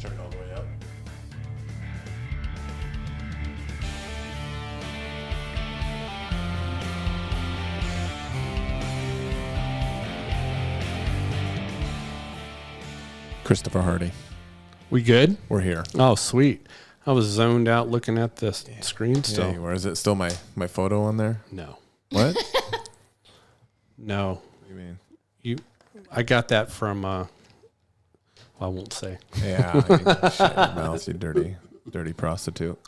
Turn it all the way up. Christopher Hardy. We good? We're here. Oh, sweet. I was zoned out looking at the screen still. Yeah, you were. Is it still my photo on there? No. What? No. What do you mean? I got that from, I won't say. Yeah, you can shut your mouth, you dirty prostitute.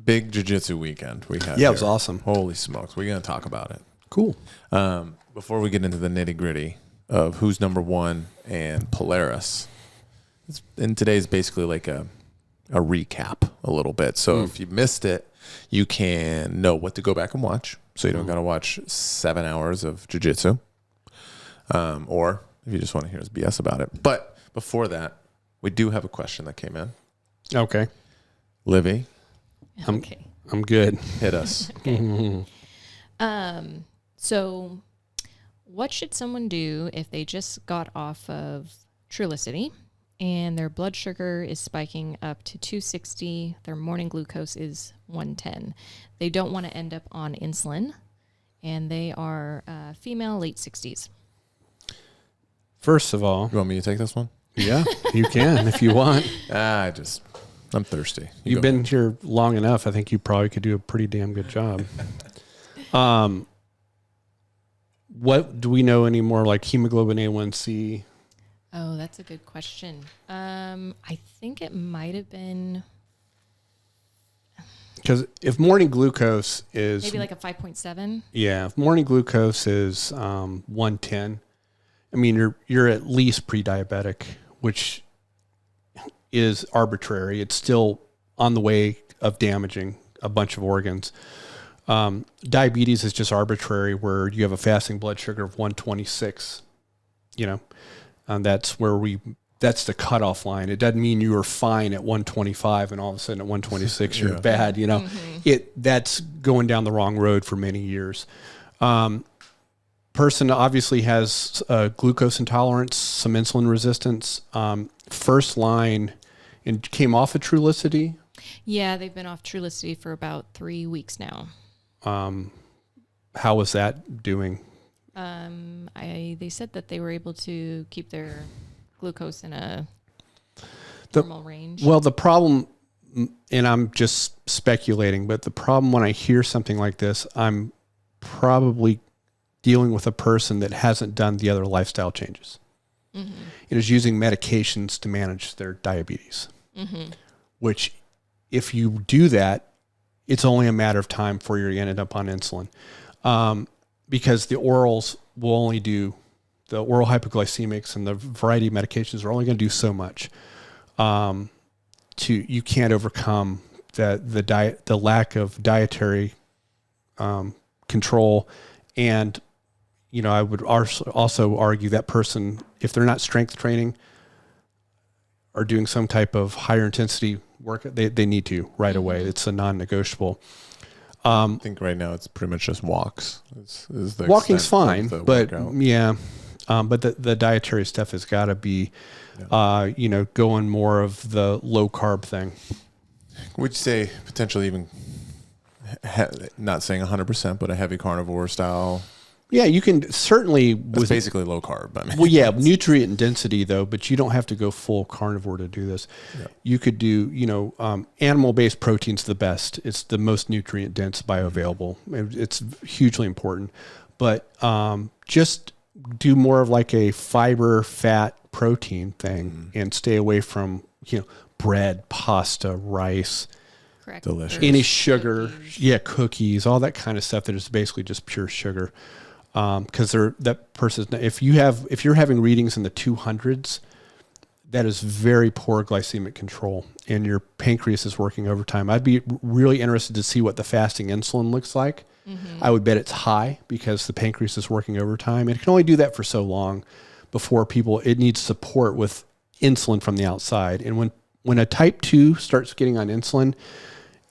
Big jiu-jitsu weekend we had. Yeah, it was awesome. Holy smokes. We're going to talk about it. Cool. Before we get into the nitty-gritty of who's number one and Polaris, and today's basically like a recap a little bit. So if you missed it, you can know what to go back and watch. So you don't got to watch 7 hours of jiu-jitsu. Or if you just want to hear us BS about it. But before that, we do have a question that came in. Okay. Livy, Okay. I'm good. hit us. Okay. So what should someone do if they just got off of Trulicity and their blood sugar is spiking up to 260, their morning glucose is 110? They don't want to end up on insulin, and they are female, late 60s. First of all, You want me to take this one? yeah, you can if you want. I'm thirsty. You've been here long enough. I think you probably could do a pretty damn good job. What do we know anymore? Like hemoglobin A1C? Oh, that's a good question. I think it might have been Because if morning glucose is maybe like a 5.7. yeah, if morning glucose is 110, I mean you're at least pre-diabetic, which is arbitrary. It's still on the way of damaging a bunch of organs. Diabetes is just arbitrary, where you have a fasting blood sugar of 126, and that's the cutoff line. It doesn't mean you are fine at 125 and all of a sudden at 126 you're bad. That's going down the wrong road for many years. Person obviously has glucose intolerance, some insulin resistance. First line, and came off of Trulicity. Yeah, they've been off Trulicity for about 3 weeks now. How was that doing? They said that they were able to keep their glucose in a normal range. Well, the problem, and I'm just speculating, but the problem when I hear something like this, I'm probably dealing with a person that hasn't done the other lifestyle changes. Mm-hmm. It is using medications to manage their diabetes, which if you do that, it's only a matter of time before you're going to end up on insulin, because the orals will only do, the oral hypoglycemics and the variety of medications are only going to do so much. You can't overcome the lack of dietary control. And I would also argue that person, if they're not strength training or doing some type of higher intensity work, they need to right away. It's a non-negotiable. I think right now it's pretty much just walks. Is the Walking's fine, but workout. yeah. But the dietary stuff has got to be, going more of the low carb thing. Would you say potentially even, not saying 100%, but a heavy carnivore style? Yeah, you can certainly. It's basically low carb. I mean, well, yeah, nutrient density though, but you don't have to go full carnivore to do this. Yeah. You could do, animal-based protein's the best. It's the most nutrient dense bioavailable. It's hugely important, but just do more of like a fiber, fat, protein thing, and stay away from bread, pasta, rice. Correct. Delicious. Any sugar, cookies, all that kind of stuff that is basically just pure sugar. Because if you're having readings in the 200s, that is very poor glycemic control, and your pancreas is working overtime. I'd be really interested to see what the fasting insulin looks like. Mm-hmm. I would bet it's high because the pancreas is working overtime. It can only do that for so long before it needs support with insulin from the outside. And when a type 2 starts getting on insulin,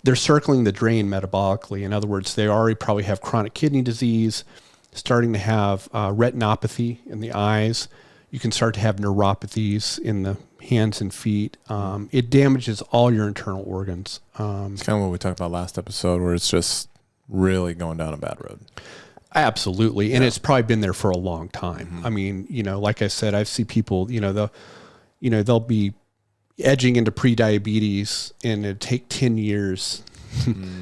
they're circling the drain metabolically. In other words, they already probably have chronic kidney disease, starting to have retinopathy in the eyes. You can start to have neuropathies in the hands and feet. It damages all your internal organs. It's kind of what we talked about last episode, where it's just really going down a bad road. Absolutely. And it's probably been there for a long time. I mean, like I said, I see people, they'll be edging into pre-diabetes and it'd take 10 years,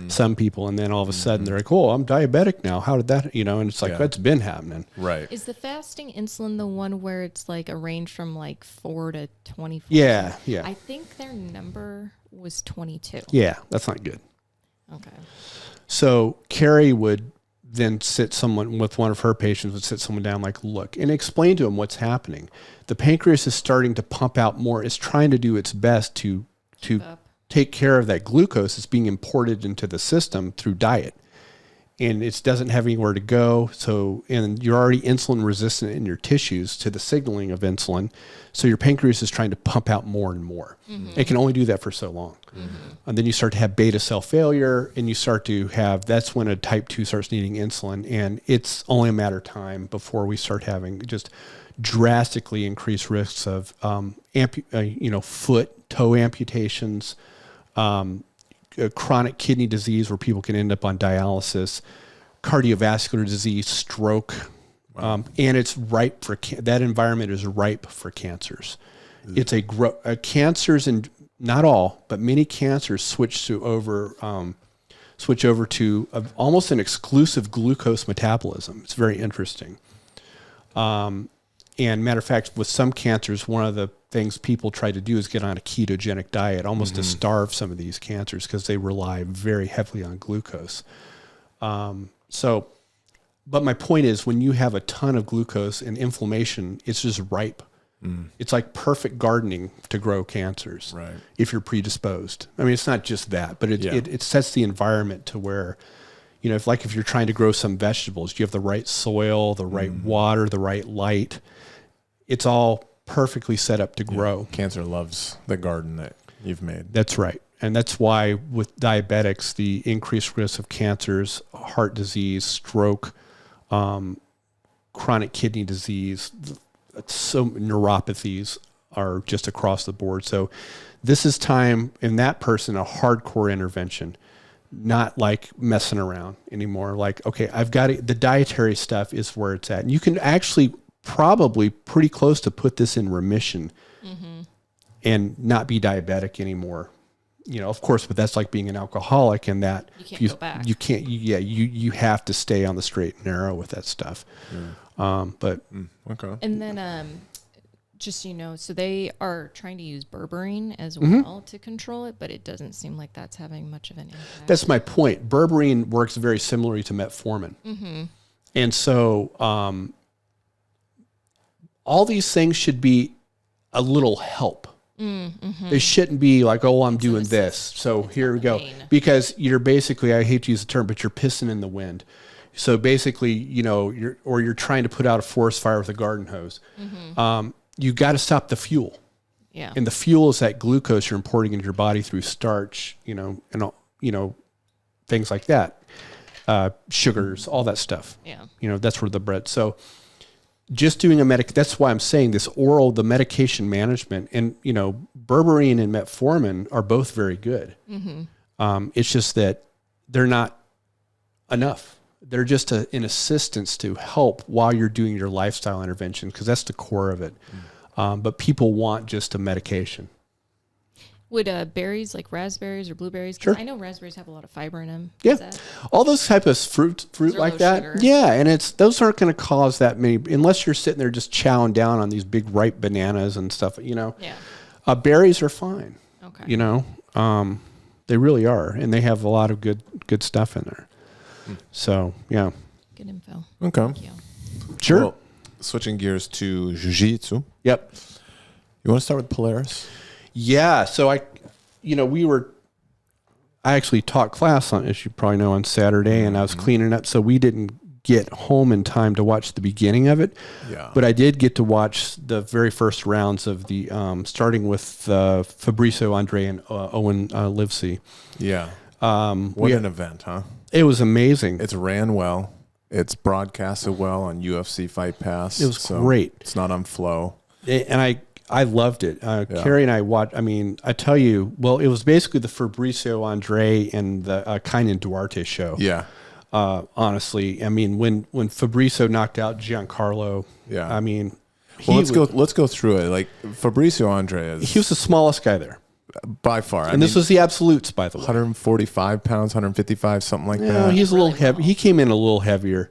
some people. And then all of a sudden they're like, oh, I'm diabetic now. How did that, and it's like, that's been happening. Right. Is the fasting insulin the one where it's like a range from like 4 to 24? Yeah. I think their number was 22. Yeah. That's not good. Okay. So Carrie would then one of her patients would sit someone down, like, look, and explain to them what's happening. The pancreas is starting to pump out more. It's trying to do its best to take care of that glucose that's being imported into the system through diet. And it doesn't have anywhere to go. And you're already insulin resistant in your tissues to the signaling of insulin. So your pancreas is trying to pump out more and more. It can only do that for so long. And then you start to have beta cell failure, and you start to that's when a type 2 starts needing insulin. And it's only a matter of time before we start having just drastically increased risks of, foot, toe amputations, chronic kidney disease where people can end up on dialysis, cardiovascular disease, stroke, and it's ripe for that environment is ripe for cancers. It's cancers, and not all, but many cancers switch over to almost an exclusive glucose metabolism. It's very interesting. And matter of fact, with some cancers, one of the things people try to do is get on a ketogenic diet, almost to starve some of these cancers because they rely very heavily on glucose. But my point is, when you have a ton of glucose and inflammation, it's just ripe. It's like perfect gardening to grow cancers, right? If you're predisposed. I mean, it's not just that, but it sets the environment to where, if you're trying to grow some vegetables, you have the right soil, the right water, the right light. It's all perfectly set up to grow. Cancer loves the garden that you've made. That's right. And that's why with diabetics, the increased risk of cancers, heart disease, stroke, chronic kidney disease, so neuropathies are just across the board. So this is time in that person, a hardcore intervention, not like messing around anymore. Like, okay, I've got it. The dietary stuff is where it's at. And you can actually probably pretty close to put this in remission and not be diabetic anymore. Of course, but that's like being an alcoholic, and that you can't go back. You can't, you have to stay on the straight and narrow with that stuff. Okay. And then, so they are trying to use berberine as well to control it, but it doesn't seem like that's having much of an impact. That's my point. Berberine works very similarly to metformin. And so, all these things should be a little help. They shouldn't be like, oh, I'm doing this. So here we go. Because you're basically, I hate to use the term, but you're pissing in the wind. So basically, you're trying to put out a forest fire with a garden hose. You got to stop the fuel. Yeah. And the fuel is that glucose you're importing into your body through starch, and things like that. Sugars, all that stuff. Yeah. That's where the bread. So just doing that's why I'm saying the medication management, and, berberine and metformin are both very good. It's just that they're not enough. They're just an assistance to help while you're doing your lifestyle intervention, because that's the core of it. But people want just a medication. Would berries like raspberries or blueberries? Sure. I know raspberries have a lot of fiber in them. Yeah, all those type of fruit like that. Sugar. Yeah, and those aren't going to cause that many, unless you're sitting there just chowing down on these big ripe bananas and stuff. Yeah. Berries are fine. Okay. They really are, and they have a lot of good stuff in there. So yeah. Good info. Okay. Thank you. Sure. Well, switching gears to jiu-jitsu. Yep. You want to start with Polaris? Yeah. So I actually taught class on, as you probably know, on Saturday, and I was cleaning up, so we didn't get home in time to watch the beginning of it. Yeah. But I did get to watch the very first rounds of the, starting with Fabrizio Andre and Owen Livesey. Yeah. What an event, huh? It was amazing. It's ran well. It's broadcasted well on UFC Fight Pass. It was great. It's not on Flow. And I loved it. Carrie and I watched. I mean, I tell you, well, it was basically the Fabricio Andre and the Kaynan Duarte show. Yeah. Honestly, I mean, when Fabricio knocked out Giancarlo, Yeah. I mean, Let's go through it. Like Fabricio Andre he was the smallest guy there, by far. and this was the absolutes, by the way. 145 pounds, 155, something like No, that. he's a little heavy. He came in a little heavier.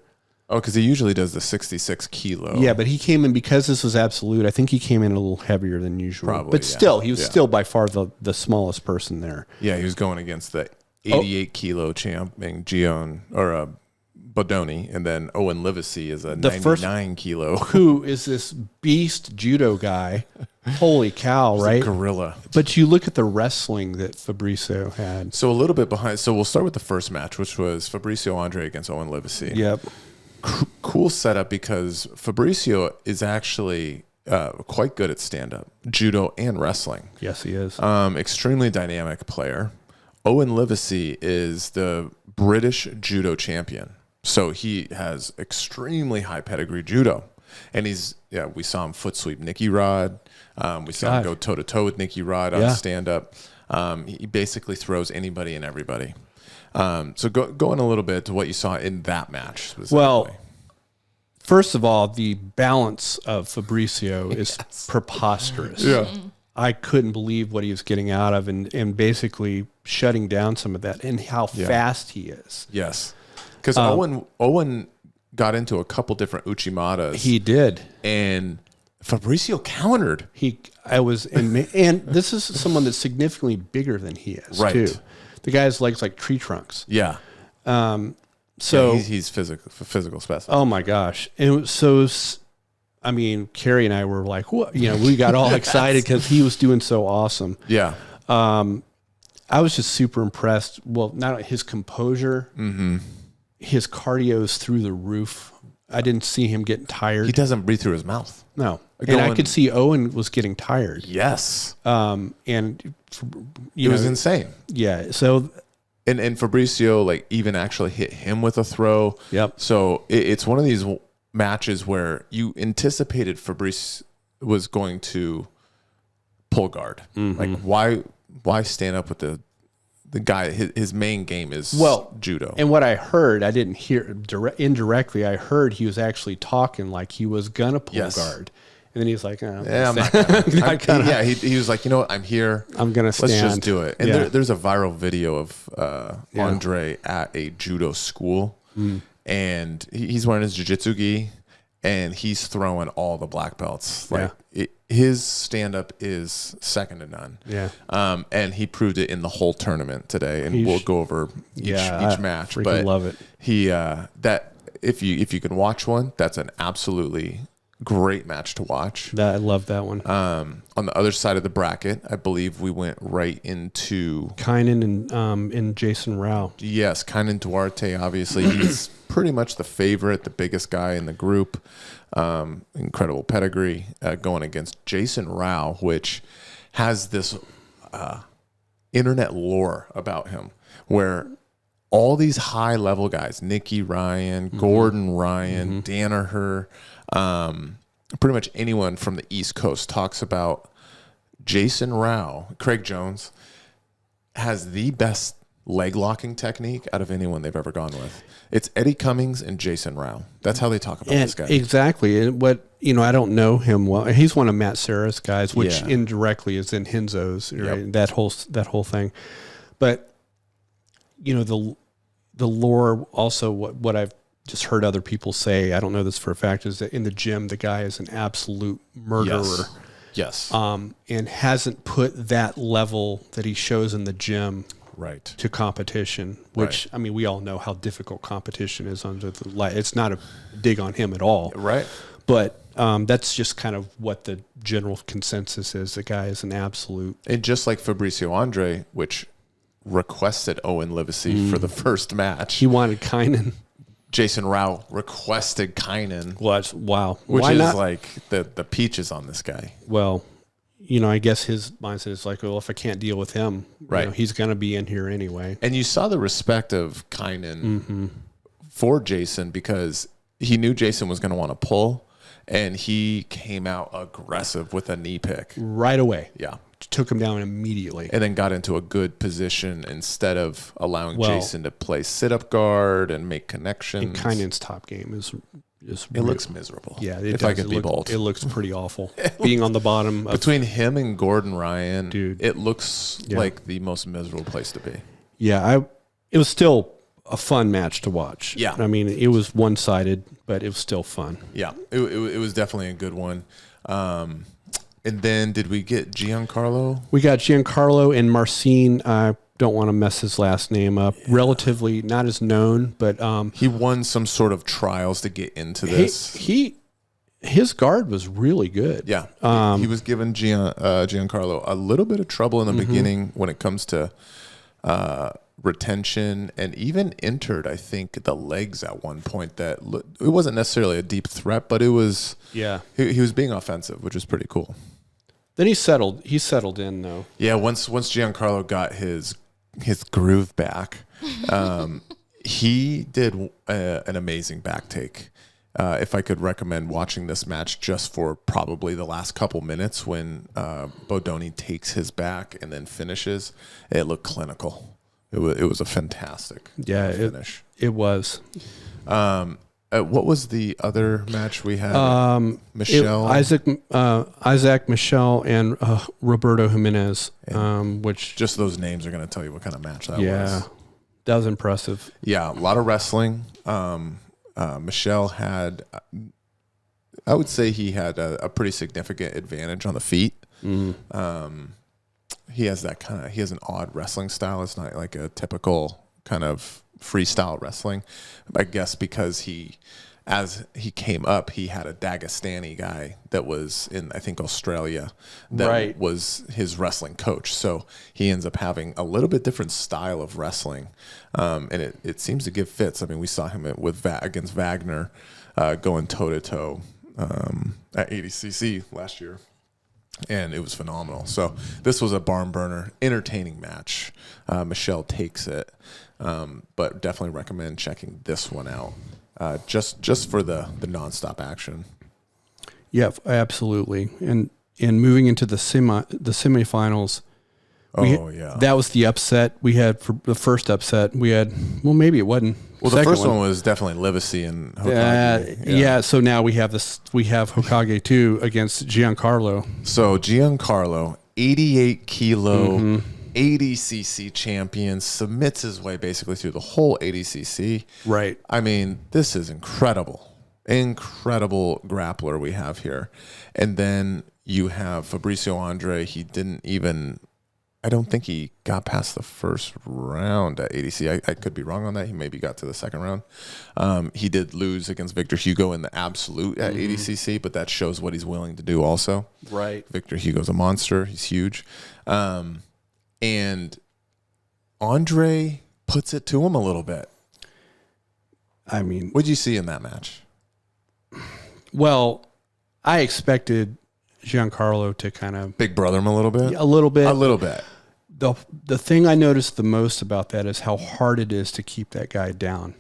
Oh, because he usually does the 66 kilo. Yeah, but he came in because this was absolute. I think he came in a little heavier than usual. Probably, but yeah. still, he was Yeah. still by far the smallest person there. Yeah, he was going against the 88 kilo champ, Gion or Bodoni, and then Owen Livesey is a 99 kilo. Who is this beast judo guy? Holy cow, right? Gorilla. But you look at the wrestling that Fabricio had. So a little bit behind. So we'll start with the first match, which was Fabricio Andre against Owen Livesey. Yep. Cool setup because Fabricio is actually quite good at stand-up, judo, and wrestling. Yes, he is. Extremely dynamic player. Owen Livesey is the British judo champion. So he has extremely high pedigree judo. And we saw him foot sweep Nicky Rod. We saw him go toe-to-toe with Nicky Rod on stand-up. He basically throws anybody and everybody. So going a little bit to what you saw in that match. Well, first of all, the balance of Fabricio is preposterous. Yeah. I couldn't believe what he was getting out of and basically shutting down some of that and how fast he is. Yes. Because Owen got into a couple different Uchimatas. He did. And Fabricio countered. And this is someone that's significantly bigger than he is, too. The guy's legs like tree trunks. Yeah. So he's physical specimen. Oh my gosh! And so, I mean, Carrie and I were like, what? You know, we got all excited because he was doing so awesome. Yeah. I was just super impressed. Well, not his composure, his cardio's through the roof. I didn't see him getting tired. He doesn't breathe through his mouth. No. And I could see Owen was getting tired. Yes. And it was insane. Yeah. So, and Fabricio like even actually hit him with a throw. Yep. So it's one of these matches where you anticipated Fabrice was going to pull guard. Like why stand up with the guy? His main game is judo. And what I heard, I didn't hear indirectly. I heard he was actually talking like he was gonna pull guard, and then he was like, "Oh, yeah, I'm not gonna." He was like, you know what? I'm here. I'm gonna stand. Let's just do it. And there's a viral video of Andre at a judo school, and he's wearing his jiu-jitsu gi, and he's throwing all the black belts. Like his stand-up is second to none. Yeah. And he proved it in the whole tournament today, and we'll go over each match. But love it. He that if you can watch one, that's an absolutely great match to watch. I love that one. On the other side of the bracket, I believe we went right into Kaynan and Jason Rao. Yes, Kaynan Duarte. Obviously, he's pretty much the favorite, the biggest guy in the group. Incredible pedigree going against Jason Rao, which has this internet lore about him, where all these high level guys, Nicky Ryan, Gordon Ryan, Danaher, pretty much anyone from the East Coast talks about Jason Rao. Craig Jones has the best leg locking technique out of anyone they've ever gone with. It's Eddie Cummings and Jason Rao. That's how they talk about this guy. Exactly. And I don't know him well. He's one of Matt Serra's guys, which indirectly is in Hinzo's, right? Yep. That whole thing. But the lore also what I've just heard other people say, I don't know this for a fact, is that in the gym the guy is an absolute murderer. Yes. And hasn't put that level that he shows in the gym to competition, which I mean, we all know how difficult competition is under the light. It's not a dig on him at all. Right. But that's just kind of what the general consensus is. The guy is an absolute. And just like Fabricio Andre, which requested Owen Livesey for the first match. He wanted Kaynan. Jason Rao requested Kaynan. Wow. Which Why is not? like the peaches on this guy. Well, I guess his mindset is like, well, if I can't deal with him, he's going to be in here anyway. And you saw the respect of Kaynan for Jason because he knew Jason was going to want to pull, and he came out aggressive with a knee pick. Right away. Yeah. Took him down immediately. And then got into a good position instead of allowing Jason to play sit-up guard and make connections. And Kynan's top game is it looks miserable. Yeah, if I could be bold. It looks pretty awful. Being on the bottom. Between him and Gordon Ryan, dude, it looks like the most miserable place to be. Yeah, it was still a fun match to watch. Yeah. I mean, it was one-sided, but it was still fun. Yeah, it was definitely a good one. And then did we get Giancarlo? We got Giancarlo and Marcin. I don't want to mess his last name up. Yeah. Relatively not as known, but he won some sort of trials to get into this. His guard was really good. Yeah, he was giving Giancarlo a little bit of trouble in the beginning when it comes to retention, and even entered, I think, the legs at one point. That it wasn't necessarily a deep threat, but it was. Yeah, he was being offensive, which was pretty cool. Then he settled in though. Yeah, once Giancarlo got his groove back, he did an amazing back take. If I could recommend watching this match just for probably the last couple minutes when Bodoni takes his back and then finishes, it looked clinical. It was a fantastic finish. It was. What was the other match we had? Michelle, Isaac, Michelle, and Roberto Jimenez. Which just those names are going to tell you what kind of match that was. Yeah, that was impressive. Yeah, a lot of wrestling. Michelle had, I would say he had a pretty significant advantage on the feet. He has an odd wrestling style. It's not like a typical kind of freestyle wrestling. I guess because as he came up, he had a Dagestani guy that was in, I think, Australia that was his wrestling coach. So he ends up having a little bit different style of wrestling. And it seems to give fits. I mean, we saw him against Wagner going toe-to-toe at ADCC last year. And it was phenomenal. So this was a barn burner, entertaining match. Michelle takes it. But definitely recommend checking this one out. Just for the nonstop action. Yeah, absolutely. And moving into the semifinals, that was the upset we had. For the first upset we had, well, maybe it wasn't. Well, the first one was definitely Livesey and Hokage. Yeah, so now we have Hokage 2 against Giancarlo. So Giancarlo, 88 kilo, ADCC champion, submits his way basically through the whole ADCC. Right. I mean, this is incredible. Incredible grappler we have here. And then you have Fabricio Andre. I don't think he got past the first round at ADC. I could be wrong on that. He maybe got to the second round. He did lose against Victor Hugo in the absolute at ADCC, but that shows what he's willing to do also. Right. Victor Hugo's a monster. He's huge. And Andre puts it to him a little bit. I mean, what'd you see in that match? Well, I expected Giancarlo to kind of big brother him a little bit. A little bit. A little bit. The thing I noticed the most about that is how hard it is to keep that guy down.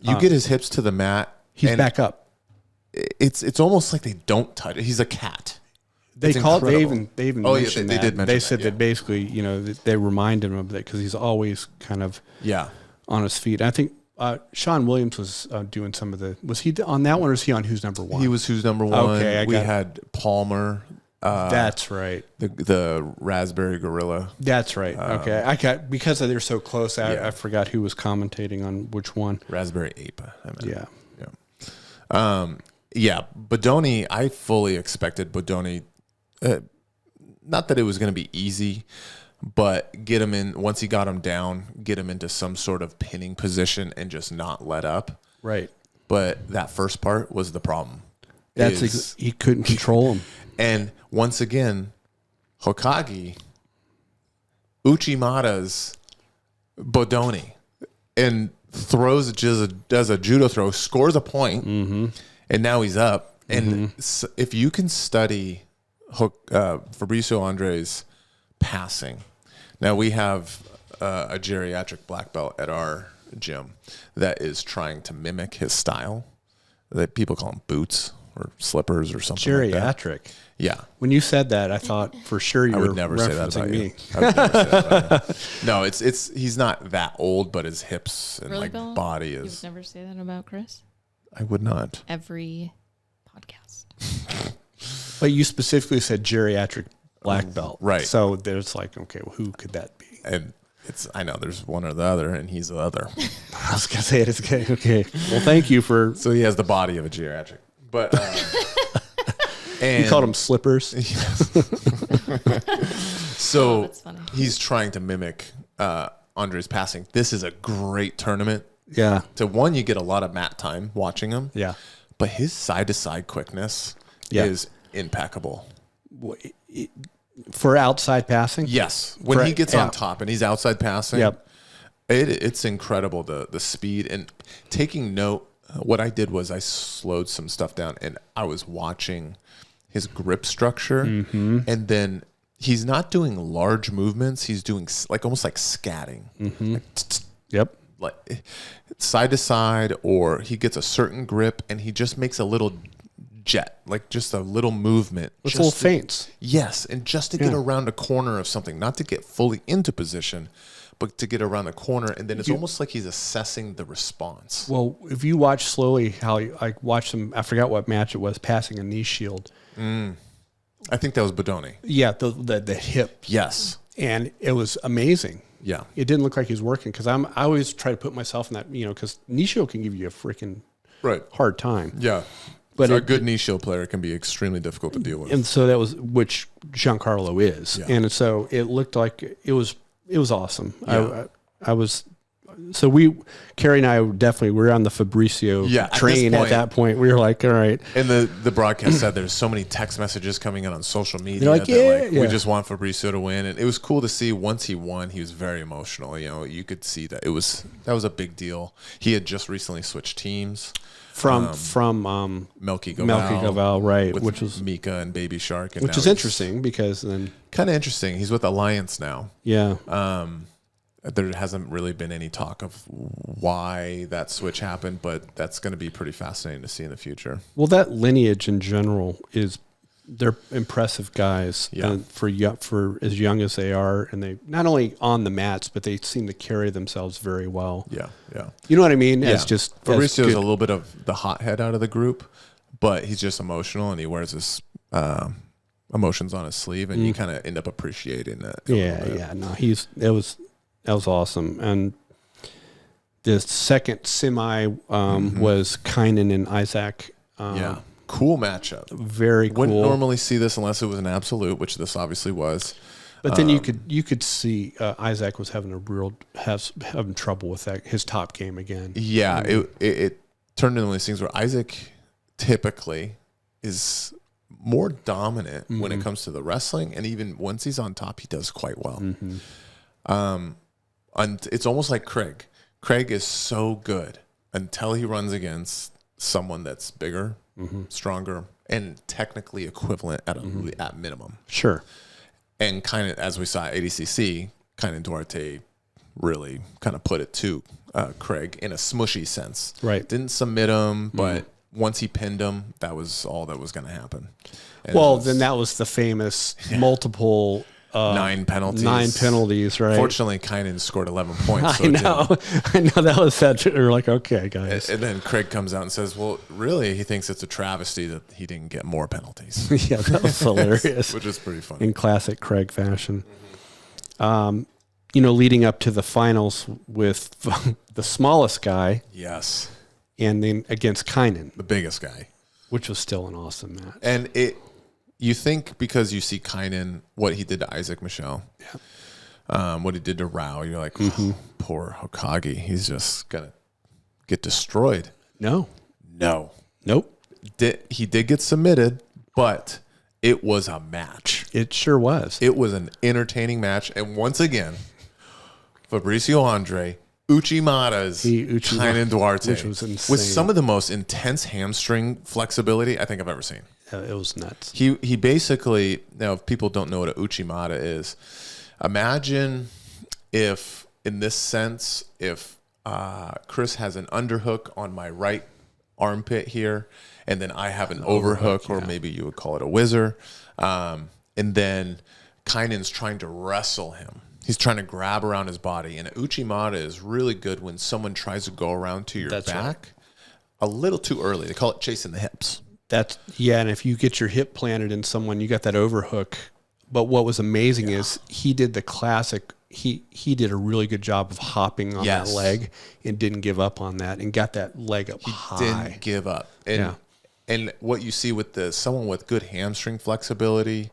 You get his hips to the mat. He's back up. It's almost like they don't touch it. He's a cat. They even mentioned they did mention they said that basically, they reminded him of that because he's always kind of on his feet. I think Sean Williams was doing some of was he on that one or is he on Who's Number One? He was Who's Number One. Okay, we had Palmer. That's right. The Raspberry Gorilla. That's right. Okay, I got because they're so close. I forgot who was commentating on which one. Raspberry Ape. Bodoni. I fully expected Bodoni. Not that it was going to be easy, but get him in once he got him down, get him into some sort of pinning position and just not let up. Right. But that first part was the problem. He couldn't control him. And once again, Hokage Uchimata's Bodoni and does a judo throw, scores a point, and now he's up. And if you can study Fabricio Andre's passing, now we have a geriatric black belt at our gym that is trying to mimic his style. That people call them boots or slippers or something like that. Geriatric. Yeah. When you said that, I thought for sure you I were would never say that referencing about me. you. I would never say that about you. No, he's not that old, but his hips and Really, like Bill? body You would is. never say that about Chris? I would not. Every podcast. But you specifically said geriatric black belt. Right. So there's like, okay, well, who could that be? And I know there's one or the other, and he's the other. I was going to say it. It's okay. Okay. Well, thank you for. So he has the body of a geriatric. But You called them slippers. So that's funny. he's trying to mimic Andre's passing. This is a great tournament. Yeah. To one, you get a lot of mat time watching him. Yeah. But his side-to-side quickness is impeccable. For outside passing? Yes. When he gets yeah. on top and he's outside passing, Yep. it's incredible, the speed. And taking note, what I did was I slowed some stuff down, and I was watching his grip structure. Mm-hmm. And then he's not doing large movements. He's doing like almost like scatting. Mm-hmm. Like, Yep. like side to side, or he gets a certain grip and he just makes a little jet, like just a little movement. With just little to- feints. Yes, and just to get Yeah. around a corner of something, not to get fully into position, but to get around the corner. And then it's almost like he's assessing the response. Well, if you watch slowly how I watched him, I forgot what match it was, passing a knee shield. I think that was Bodoni. Yeah, the hip. Yes. And it was amazing. Yeah. It didn't look like he was working because I always try to put myself in that, because knee shield can give you a freaking Right. hard time. Yeah. But So a it- good knee shield player can be extremely difficult to deal with. And so that was, which Giancarlo is. Yeah. And so it looked like it was awesome. Yeah. I was, so Carrie and I definitely, we were on the Fabricio Yeah, at this train at point- that point. We were like, all right. And the broadcast said there's so many text messages coming in on social media. They're like, that, yeah. we just want Fabrizio to win. And it was cool to see once he won, he was very emotional. You could see that that was a big deal. He had just recently switched teams. From Melky Goval. Melky Goval, right, With which was Mika and Baby Shark. And which now is he's interesting because then Kind of interesting. He's with Alliance now. yeah, There hasn't really been any talk of why that switch happened, but that's going to be pretty fascinating to see in the future. well, that lineage in general they're impressive guys. Yeah. For as young as they are, and they not only on the mats, but they seem to carry themselves very well. Yeah, yeah. You know what I mean? Yeah. As just Fabrizio's as a good- little bit of the hothead out of the group, but he's just emotional and he wears his emotions on his sleeve, and you kind of end up appreciating that. a little bit. Yeah. No, that was awesome. And the second semi was Kynan and Isaac. Yeah. Cool matchup. Very cool. Wouldn't normally see this unless it was an absolute, which this obviously was. But then you could see Isaac was having having trouble with that his top game again. Yeah, it turned into one of these things where Isaac typically is more dominant when it comes to the wrestling, and even once he's on top, he does quite well. And it's almost like Craig. Craig is so good until he runs against someone that's bigger, stronger, and technically equivalent at minimum. Sure. And kind of, as we saw at ADCC, kind of Duarte really kind of put it to Craig in a smushy sense. Right. Didn't submit him, but once he pinned him, that was all that was going to happen. And Well, it was then that was the famous multiple 9 penalties. 9 penalties, right? Fortunately, Kynan scored 11 points. So I it didn't- know that was that. We're like, okay, guys. And then Craig comes out and says, well, really, he thinks it's a travesty that he didn't get more penalties, Yeah, that was hilarious which is pretty funny. in classic Craig fashion. Leading up to the finals with the smallest guy Yes, and then against Kynan, the biggest guy. which was still an awesome match. And you think because you see Kynan, what he did to Isaac Michelle, what he did to Rao, you're like, oh, poor Hokage. He's just going to get destroyed. No. Nope. He did get submitted, but it was a match. It sure was. It was an entertaining match. And once again, Fabricio Andre, Uchimata's Kynan Duarte, which was insane. with some of the most intense hamstring flexibility I think I've ever seen. It was nuts. He basically, now if people don't know what a Uchimata is, imagine if in this sense, if Chris has an underhook on my right armpit here, and then I have an overhook, or maybe you would call it a whizzer. And then Kainen's trying to wrestle him. He's trying to grab around his body. And Uchimata is really good when someone tries to go around to your back a little too early. They call it chasing the hips. And if you get your hip planted in someone, you got that overhook. But what was amazing is he did the classic. He did a really good job of hopping on that leg and didn't give up on that and got that leg up high. Didn't give up. And what you see with someone with good hamstring flexibility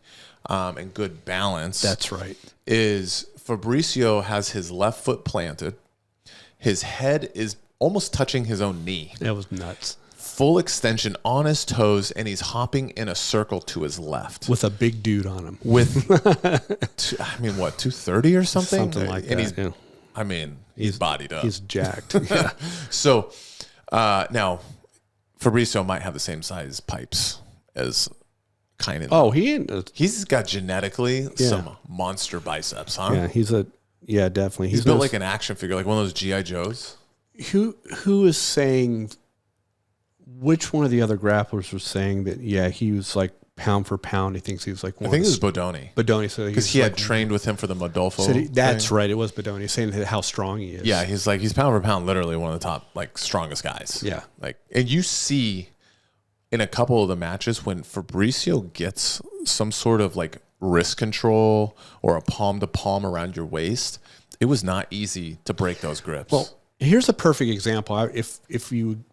and good balance. That's right. Is Fabricio has his left foot planted. His head is almost touching his own knee. That was nuts. Full extension on his toes, and he's hopping in a circle to his left. With a big dude on him. With, 230 or something? Something like that. He's bodied up. He's jacked. Yeah. So now, Fabricio might have the same size pipes as Kainen. Oh, he's got genetically some monster biceps, huh? Yeah, definitely. He's built like an action figure, like one of those G.I. Joes. Who is saying, which one of the other grapplers was saying that, he was like pound for pound. He thinks he was like I think it was Bodoni. Because he had trained with him for the Modolfo. That's right. It was Bodoni saying how strong he is. Yeah, he's pound for pound, literally one of the top, strongest guys. Yeah. And you see in a couple of the matches when Fabricio gets some sort of wrist control or a palm to palm around your waist, it was not easy to break those grips. Well, here's a perfect example. If you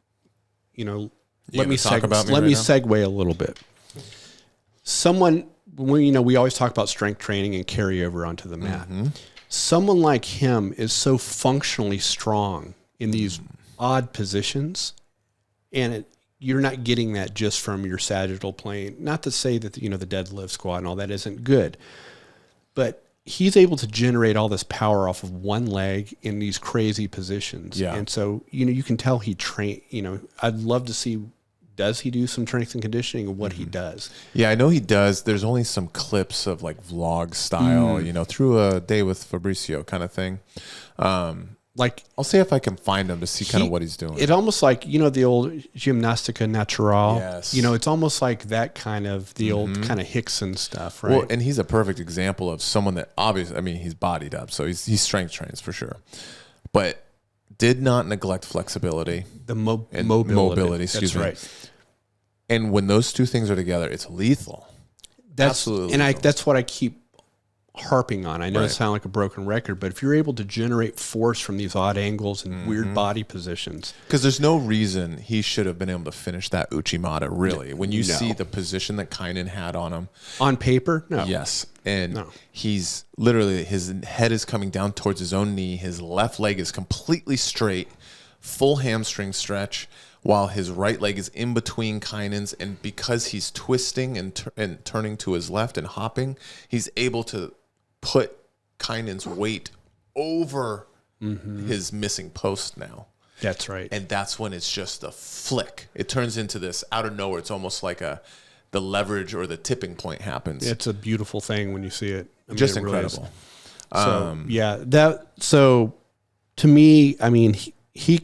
let me segue a little bit. Someone, we always talk about strength training and carry over onto the mat. Mm-hmm. Someone like him is so functionally strong in these odd positions, and you're not getting that just from your sagittal plane. Not to say that the deadlift, squat, and all that isn't good, but he's able to generate all this power off of one leg in these crazy positions. Yeah. And so, you can tell he train, I'd love to see, does he do some strength and conditioning and what he does? Yeah, I know he does. There's only some clips of vlog style, through a day with Fabricio kind of thing. I'll see if I can find him to see kind of what he's doing. It almost like, the old Gymnastica Natural. Yes. It's almost like that kind of, the old kind of Hickson stuff, right? Well, and he's a perfect example of someone that obviously, he's bodied up, so he strength trains for sure. But did not neglect flexibility. The mobility. Excuse me. Right. And when those two things are together, it's lethal. Absolutely. And that's what I keep harping on. I know it sounds like a broken record, but if you're able to generate force from these odd angles and weird body positions, because there's no reason he should have been able to finish that Uchimata. Really, when you see the position that Kainen had on him on paper, no, yes, and he's literally, his head is coming down towards his own knee. His left leg is completely straight, full hamstring stretch, while his right leg is in between Kainen's, and because he's twisting and turning to his left and hopping, he's able to put Kainen's weight over his missing post now. That's right. And that's when it's just a flick. It turns into this out of nowhere. It's almost like the leverage or the tipping point happens. It's a beautiful thing when you see it. Just incredible. Really so to me, he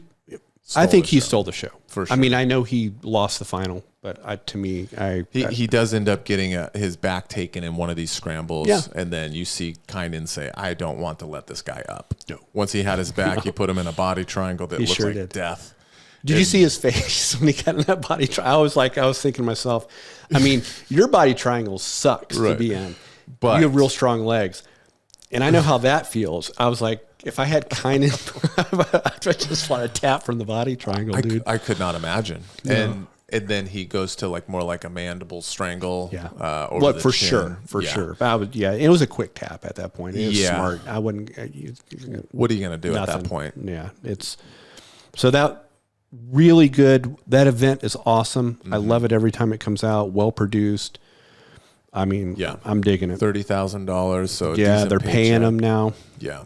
I think he stole the show. For sure. I know he lost the final, but he does end up getting his back taken in one of these scrambles, and then you see Kainen say, "I don't want to let this guy up." No. Once he had his back, he put him in a body triangle that looked like death. Did you see his face when he got in that body triangle? I was thinking to myself, your body triangle sucks to be in, but you have real strong legs, and I know how that feels. I was like, if I had Kainen, I just want to tap from the body triangle, dude. I could not imagine. No. And then he goes to more like a mandible strangle. Yeah. Over the for chin. sure. For sure. But it was a quick tap at that point. It was smart. I wouldn't. What are you going to do at that point? Yeah. So that really good. That event is awesome. I love it every time it comes out. Well produced. I'm digging it. $30,000. So they're paying them now. Yeah.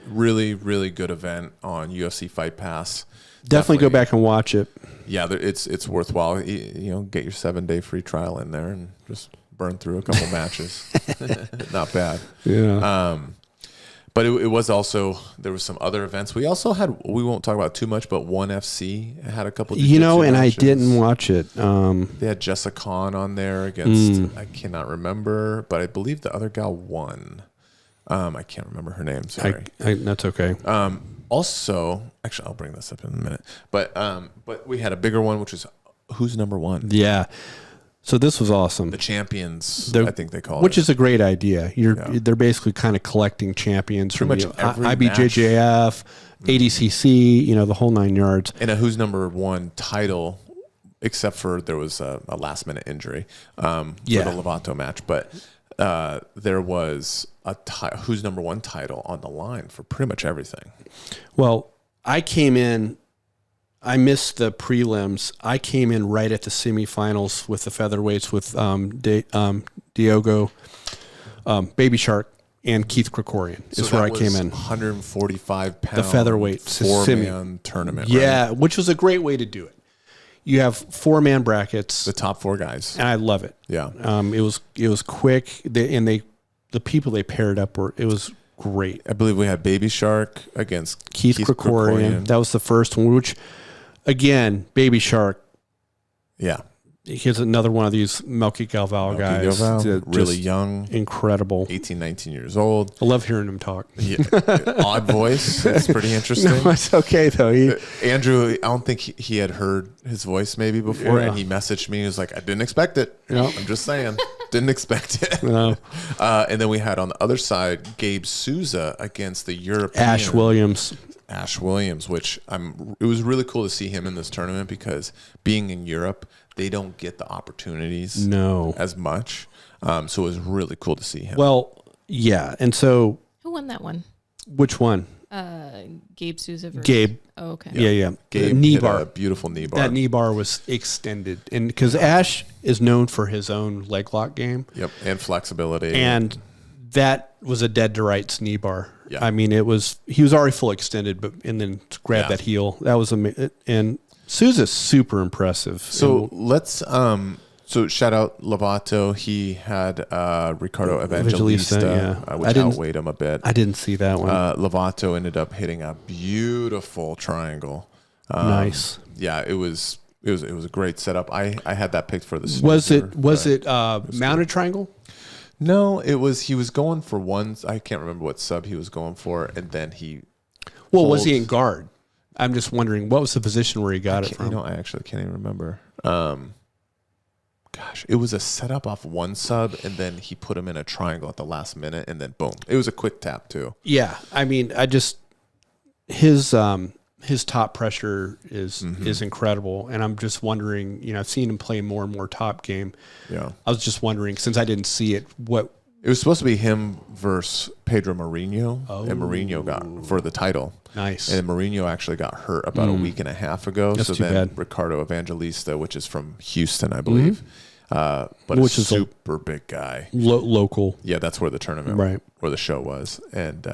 Really, really good event on UFC Fight Pass. Definitely go back and watch it. Yeah, it's worthwhile. Get your 7-day free trial in there and just burn through a couple matches. Not bad. Yeah. But it was also, there was some other events. We also had, we won't talk about too much, but ONE FC had a couple jiu-jitsu and matches. I didn't watch it. They had Jessica Khan on there against, I cannot remember, but I believe the other gal won. I can't remember her name. Sorry. That's okay. Also, actually, I'll bring this up in a minute. But we had a bigger one, which is who's number one? Yeah. So this was awesome. The champions, I think they call it. Which is a great idea. They're basically kind of collecting champions Pretty from much every IBJJF, ADCC, the whole 9 yards. And a who's number one title, except for there was a last minute injury for the Lovato match. But there was a who's number one title on the line for pretty much everything. Well, I came in. I missed the prelims. I came in right at the semifinals with the featherweights with Diogo, Baby Shark, and Keith Krikorian. Is where I came in. 145 pounds. The featherweight 4-man tournament. Yeah, right? which was a great way to do it. You have 4-man brackets. The top 4 guys. And I love it. Yeah. It was quick. The people they paired up it was great. I believe we had Baby Shark against Keith Krikorian. That was the first one, which, again, Baby Shark. Yeah. Here's another one of these Melky Galval guys. Really young. Incredible. 18, 19 years old. I love hearing him talk. Yeah. Odd voice. It's pretty interesting. No, it's okay, though. Andrew, I don't think he had heard his voice maybe before, and he messaged me. He was like, I didn't expect it. Yeah. I'm just saying. Didn't expect it. No. And then we had on the other side, Gabe Souza against the European. Ash Williams, which it was really cool to see him in this tournament because being in Europe, they don't get the opportunities as much. So it was really cool to see him. Well, yeah. And so. Who won that one? Which one? Gabe Souza versus. Gabe. Oh, okay. Yeah. Gabe knee hit bar. a beautiful knee bar. That knee bar was extended. And because Ash is known for his own leg lock game. Yep. And flexibility. And that was a dead to rights knee bar. Yeah. I mean, he was already full extended, and then grab that heel. That was amazing. And Souza's super impressive. So let's so shout out Lovato. He had Ricardo Evangelista, which outweighed him a bit. I didn't see that one. Lovato ended up hitting a beautiful triangle. Nice. Yeah, it was a great setup. I had that picked for the snoozer. Was it mounted triangle? No, he was going for one. I can't remember what sub he was going for, and then he. Well, was he in guard? I'm just wondering what was the position where he got it from. I actually can't even remember. It was a setup off one sub, and then he put him in a triangle at the last minute, and then boom, it was a quick tap too. Yeah, I mean, his top pressure is incredible, and I'm just wondering. I've seen him play more and more top game. Yeah, I was just wondering since I didn't see it, what it was supposed to be him versus Pedro Mourinho, and Mourinho got for the title. Nice. And Mourinho actually got hurt about a week and a half ago. That's so too then bad. Ricardo Evangelista, which is from Houston, I believe, but which is super big guy, local. Yeah, that's where the tournament, where the show was, and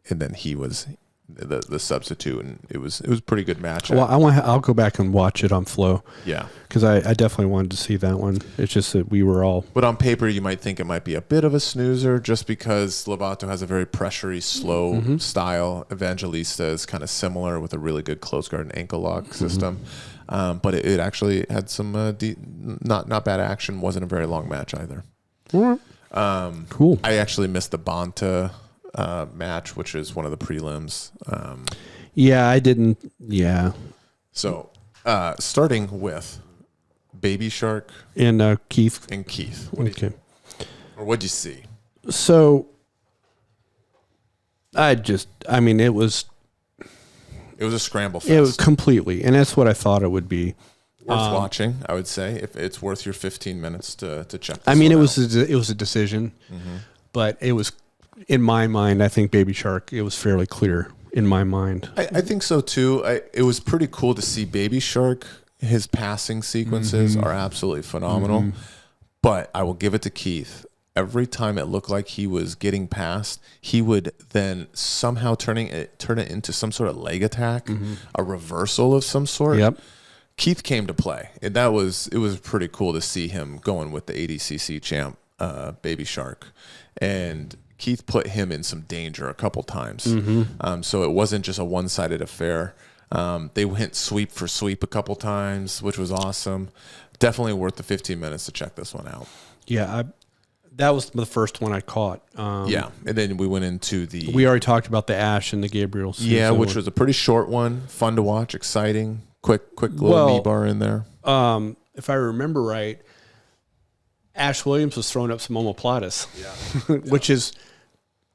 then he was the substitute, and it was a pretty good match. Well, I'll go back and watch it on Flow. Yeah, because I definitely wanted to see that one. It's just that we were all. But on paper, you might think it might be a bit of a snoozer, just because Lovato has a very pressury, slow style. Evangelista is kind of similar with a really good close guard and ankle lock system. But it actually had some not bad action. Wasn't a very long match either. All right. Cool. I actually missed the Bonta match, which is one of the prelims. Yeah, I didn't. Yeah. So starting with Baby Shark and Keith. And Keith. What'd you see? So it was a scramble fest. It was completely, and that's what I thought it would be. Worth watching, I would say, if it's worth your 15 minutes to check this it out. was a decision, but it was, in my mind, I think Baby Shark, it was fairly clear in my mind. I think so too. It was pretty cool to see Baby Shark. His passing sequences are absolutely phenomenal, but I will give it to Keith. Every time it looked like he was getting past, he would then somehow turn it into some sort of leg attack, a reversal of some sort. Yep. Keith came to play, and it was pretty cool to see him going with the ADCC champ, Baby Shark. And Keith put him in some danger a couple times. Mm-hmm. So it wasn't just a one-sided affair. They went sweep for sweep a couple times, which was awesome. Definitely worth the 15 minutes to check this one out. Yeah, that was the first one I caught. Yeah, and then we went into the... We already talked about the Ash and the Gabriel. Yeah, which was a pretty short one. Fun to watch, exciting. Quick little knee bar in there. If I remember right, Ash Williams was throwing up some omoplatus, which is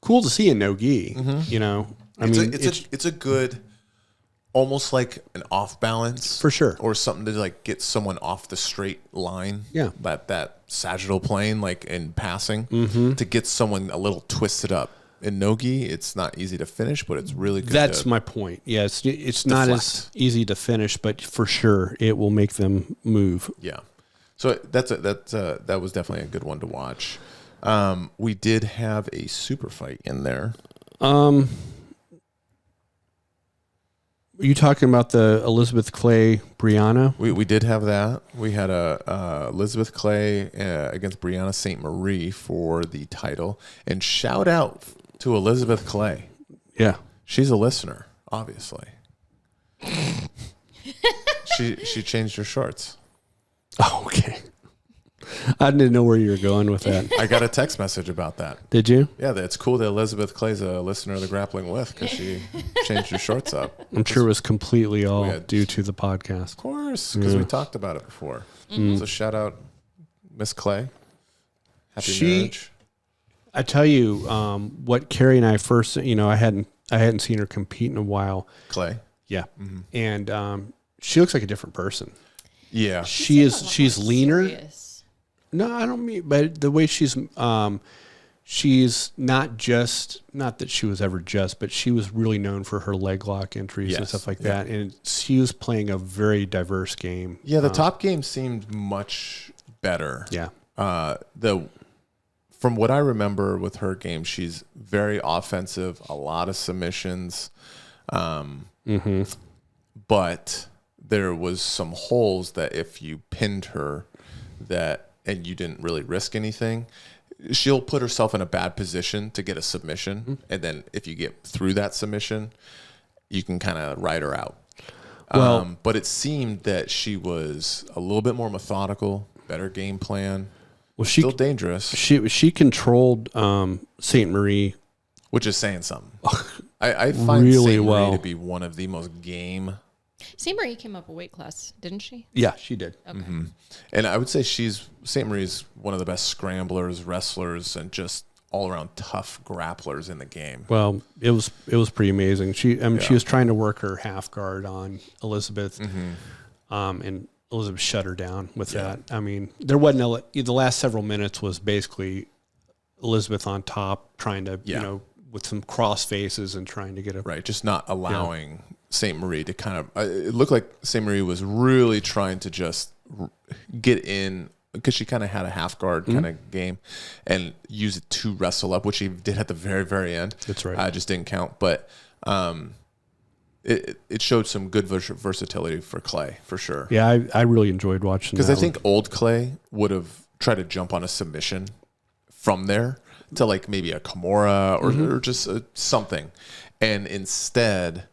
cool to see in no-gi. You know, it's a good, almost like an off balance for sure, or something to like get someone off the straight line. Yeah, that sagittal plane, like in passing, to get someone a little twisted up. In no-gi, it's not easy to finish, but it's really good. That's my point. Yeah, it's not as easy to finish, but for sure it will make them move. Yeah. So that was definitely a good one to watch. We did have a super fight in there. Are you talking about the Elizabeth Clay Brianna? We did have that. We had a Elizabeth Clay against Brianna St. Marie for the title. And shout out to Elizabeth Clay. Yeah, she's a listener, obviously. she changed her shorts. Oh, okay. I didn't know where you were going with that. I got a text message about that. Did you? Yeah, it's cool that Elizabeth Clay's a listener of the Grappling With because she changed her shorts up. I'm sure it was completely all due to the podcast. Of course, because we talked about it before. So shout out Miss Clay. Happy marriage. I tell you, what Carrie and I first, I hadn't seen her compete in a while. Clay. Yeah. And she looks like a different person. Yeah. She's leaner. Serious. No, I don't mean, but the way she's not that she was ever just, but she was really known for her leg lock entries and stuff like that. And she was playing a very diverse game. Yeah, the top game seemed much better. Yeah. From what I remember with her game, she's very offensive, a lot of submissions. But there was some holes that if you pinned her and you didn't really risk anything, she'll put herself in a bad position to get a submission. And then if you get through that submission, you can kind of ride her out. Well, but it seemed that she was a little bit more methodical, better game plan. Well, still dangerous. She controlled St. Marie, which is saying something. I find really St. Marie well to be one of the most game. St. Marie came up a weight class, didn't she? Yeah, she did. Okay. And I would say St. Marie's one of the best scramblers, wrestlers, and just all around tough grapplers in the game. Well, it was pretty amazing. She was trying to work her half guard on Elizabeth, and Elizabeth shut her down with that. I mean, there wasn't the last several minutes was basically Elizabeth on top trying to, with some cross faces and trying to get a... Right, just not allowing St. Marie to kind of... it looked like St. Marie was really trying to just get in, because she kind of had a half guard kind of game, and use it to wrestle up, which she did at the very, very end. That's right. Just didn't count, but... It showed some good versatility for Clay, for sure. Yeah, I really enjoyed watching that. Because I think old Clay would have tried to jump on a submission from there to like maybe a Kimura or just something. And instead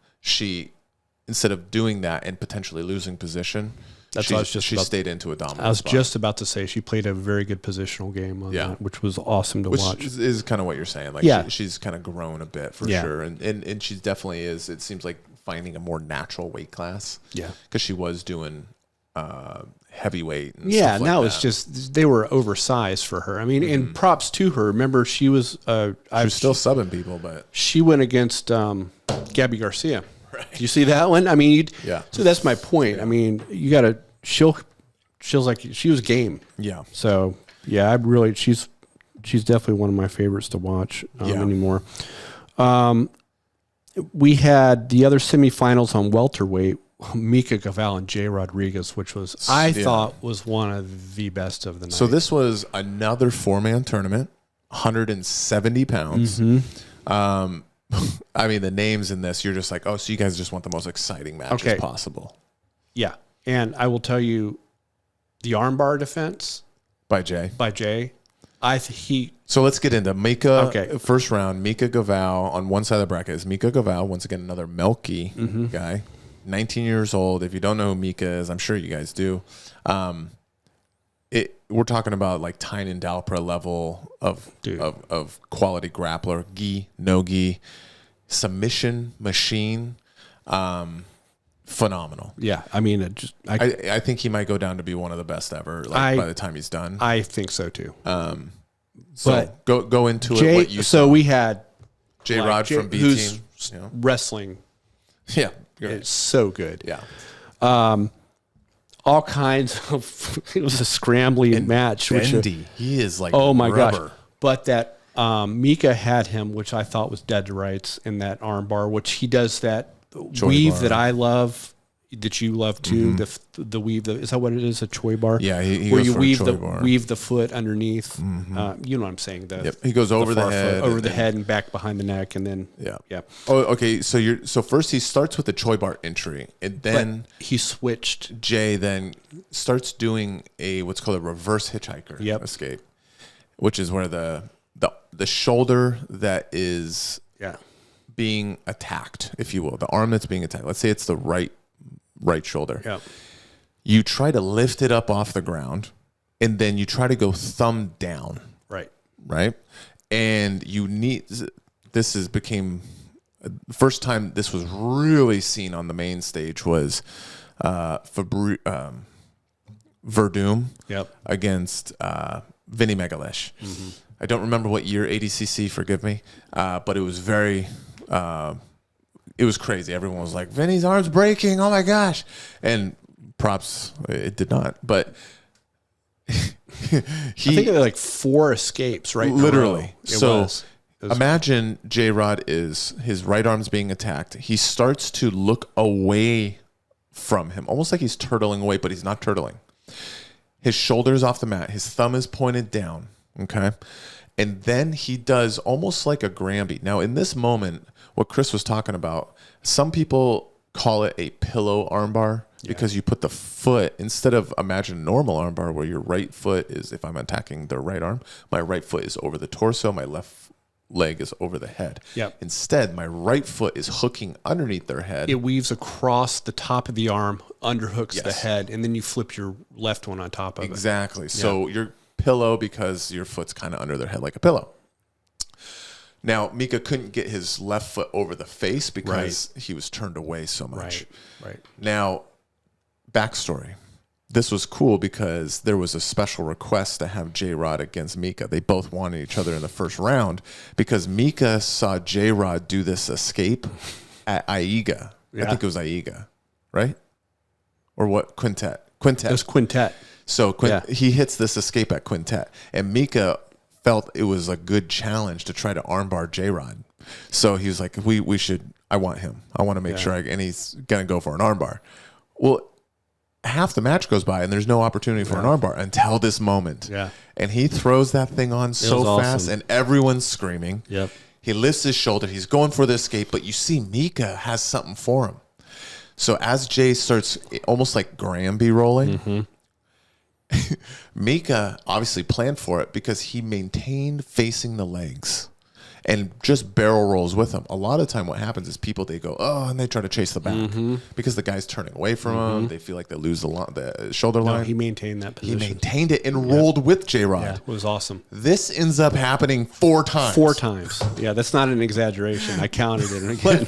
of doing that and potentially losing position, she stayed into a dominant I was spot. just about to say she played a very good positional game on that, which was awesome to watch. Which is kind of what you're saying. Like she's kind of grown a bit for sure. And she definitely is, it seems like, finding a more natural weight class. Yeah. Because she was doing heavyweight and stuff like now that. it's just they were oversized for her. I mean, and props to her. Remember, she was still subbing people, but she went against Gabby Garcia. Right. You see that one? I mean, so that's my point. I mean, you got to she'll like she was game. Yeah. So she's definitely one of my favorites to watch anymore. We had the other semifinals on welterweight, Mika Gaval and Jay Rodriguez, which was I thought was one of the best of the night. So this was another 4-man tournament, 170 pounds. I mean, the names in this, you're just like, oh, so you guys just want the most exciting matches possible. Yeah. And I will tell you, the armbar defense by Jay So let's get into Mika. Okay. First round, Mika Gavao on one side of the bracket is Mika Gavao. Once again, another Melky guy, 19 years old. If you don't know who Mika is, I'm sure you guys do. We're talking about like Tynan Dalpra level of quality grappler, gi, no gi, submission machine, phenomenal. Yeah, I mean, I think he might go down to be one of the best ever. By the time he's done, I think so too. So but go into it. What you so saw. we had J Rod from B who's Team. You know? wrestling. Yeah, It's so good. yeah. All kinds of. It was a scrambling match. Bendy, he is like oh my rubber. gosh! But that Mika had him, which I thought was dead to rights in that armbar, which he does that weave bar. that I love, that you love too. The weave, is that what it is? A choi bar? Yeah, he where goes you for a weave choi the bar. weave the foot underneath. You know what I'm saying? Yep. He goes over the far head, foot, over and the then- head, and back behind the neck, and then Yeah. Oh, okay. So first he starts with the choi bar entry, and then But he switched. Jay then starts doing what's called a reverse hitchhiker escape, which is where the shoulder that is being attacked, if you will, the arm that's being attacked. Let's say it's the right shoulder. Yeah. You try to lift it up off the ground, and then you try to go thumb down. Right. And became first time this was really seen on the main stage was Verdum against Vinny Megalesh. I don't remember what year, ADCC, forgive me, but it was very it was crazy. Everyone was like, Vinny's arm's breaking, oh my gosh. And props, it did not, but I think there were like 4 escapes, right? in a literally. row. It was Imagine J-Rod his right arm's being attacked. He starts to look away from him, almost like he's turtling away, but he's not turtling. His shoulder's off the mat. His thumb is pointed down. Okay. And then he does almost like a Granby. Now, in this moment, what Chris was talking about, some people call it a pillow armbar because you put the foot, instead of imagine a normal armbar where your right foot is, if I'm attacking the right arm, my right foot is over the torso, my left leg is over the head. Yep. Instead, my right foot is hooking underneath their head. it weaves across the top of the arm, underhooks the Yes. head, and then you flip your left one on top of it. Exactly. So your pillow, because your foot's kind of under their head like a pillow. Now, Mika couldn't get his left foot over the face because he was turned away so much. Right. Now, backstory. This was cool because there was a special request to have J-Rod against Mika. They both wanted each other in the first round because Mika saw J-Rod do this escape at Aiga. I think it was Aiga, right? Or what? Quintet. It was quintet. So he hits this escape at Quintet, and Mika felt it was a good challenge to try to armbar J-Rod. So he was like, we should, I want him. I want to make sure, and he's going to go for an armbar. Well, half the match goes by, and there's no opportunity for an armbar until this moment. Yeah. And he throws that thing on so was fast, awesome. and everyone's screaming. Yep. He lifts his shoulder. He's going for the escape, but you see Mika has something for him. So as Jay starts almost like Granby rolling, Mika obviously planned for it because he maintained facing the legs and just barrel rolls with him. A lot of the time what happens is people, they go, oh, and they try to chase the back because the guy's turning away from him. They feel like they lose the shoulder No, line. he maintained that He position. maintained it and rolled with J-Rod. Yeah, it was awesome. This ends up happening 4 times. 4 times. Yeah, that's not an exaggeration. I counted it again.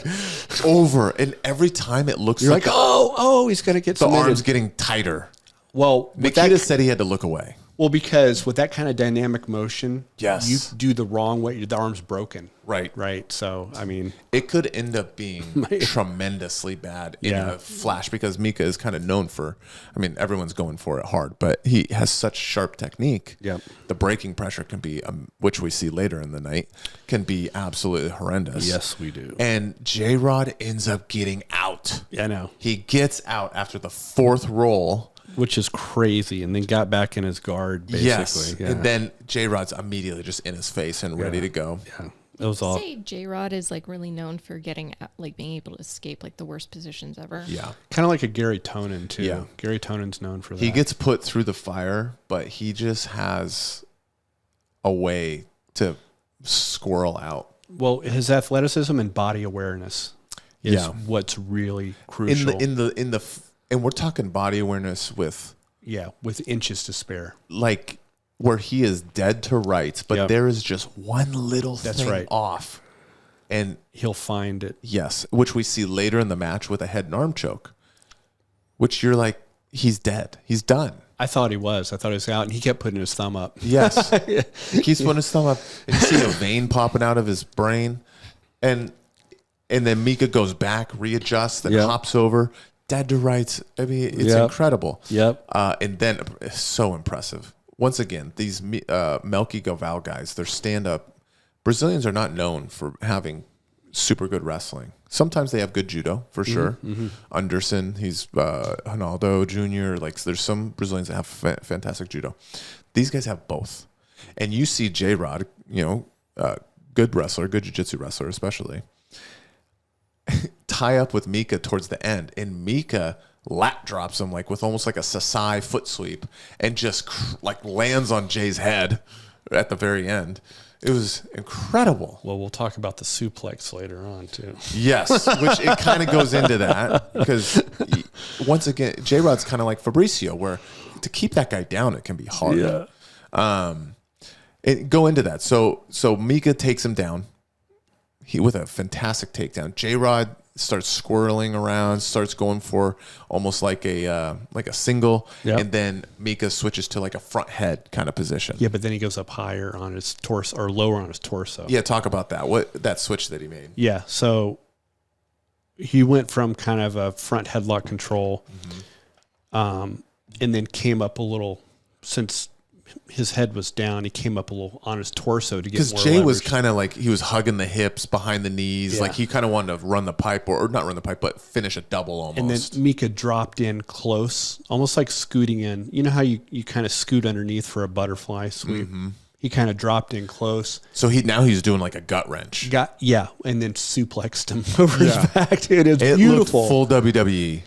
Over. And every time it looks You're like, like, oh, he's going to get the submitted. arm's getting tighter. Well, with Nikita that, said he had to look away. because with that kind of dynamic motion, Yes. you do the wrong way, the arm's broken. Right. Right. So, I mean, It could end up being tremendously bad in a flash because Mika is kind of known for, I mean, everyone's going for it hard, but he has such sharp technique. Yep. The braking pressure can be, which we see later in the night, can be absolutely horrendous. yes, we do. And J-Rod ends up getting out. Yeah, I know. He gets out after the 4th roll. Which is crazy. And then got back in his guard, basically. Yes. Yeah. And then J-Rod's immediately just in his face and ready to go. Yeah. It was all. Say J-Rod is like really known for getting like being able to escape like the worst positions ever. Yeah. Kind of like a Gary Tonin, too. Yeah. Gary Tonin's known for that. He gets put through the fire, but he just has a way to squirrel out. Well, his athleticism and body awareness is what's really crucial. And we're talking body awareness with inches to spare. Like where he is dead to rights, but there is just one little thing off. And he'll find it. Yes, which we see later in the match with a head and arm choke, which you're like, he's dead. He's done. I thought he was out, and he kept putting his thumb up. Yes. He keeps putting his thumb up, and you see a vein popping out of his brain. And then Mika goes back, readjusts, then hops over, dead to rights. I mean, it's incredible. Yep. And then it's so impressive. Once again, these Melky Goval guys, they're stand-up. Brazilians are not known for having super good wrestling. Sometimes they have good judo, for sure. Mm-hmm. Anderson, he's Ronaldo Jr. Like, there's some Brazilians that have fantastic judo. These guys have both. And you see J-Rod, good wrestler, good jiu-jitsu wrestler especially, tie up with Mika towards the end. And Mika lap drops him like with almost like a Sasai foot sweep and just like lands on Jay's head at the very end. It was incredible. Well, we'll talk about the suplex later on too. Yes, which it kind of goes into that because once again, J-Rod's kind of like Fabricio, where to keep that guy down, it can be hard. Yeah. Go into that. So Mika takes him down. With a fantastic takedown. J-Rod starts squirreling around, starts going for almost like a single, and then Mika switches to like a front head kind of position. Yeah, but then he goes up higher on his torso or lower on his torso. Yeah, talk about that. What that switch that he made. Yeah, so he went from kind of a front headlock control, and then came up a little since his head was down. He came up a little on his torso to get more because Jay leverage. was kind of like he was hugging the hips behind the knees, like he kind of wanted to run the pipe or not run the pipe, but finish a double almost. And then Mika dropped in close, almost like scooting in. You know how you kind of scoot underneath for a butterfly sweep. Mm-hmm. He kind of dropped in close. So he's doing like a gut wrench. And then suplexed him over his back. Dude, it beautiful. Looked full WWE.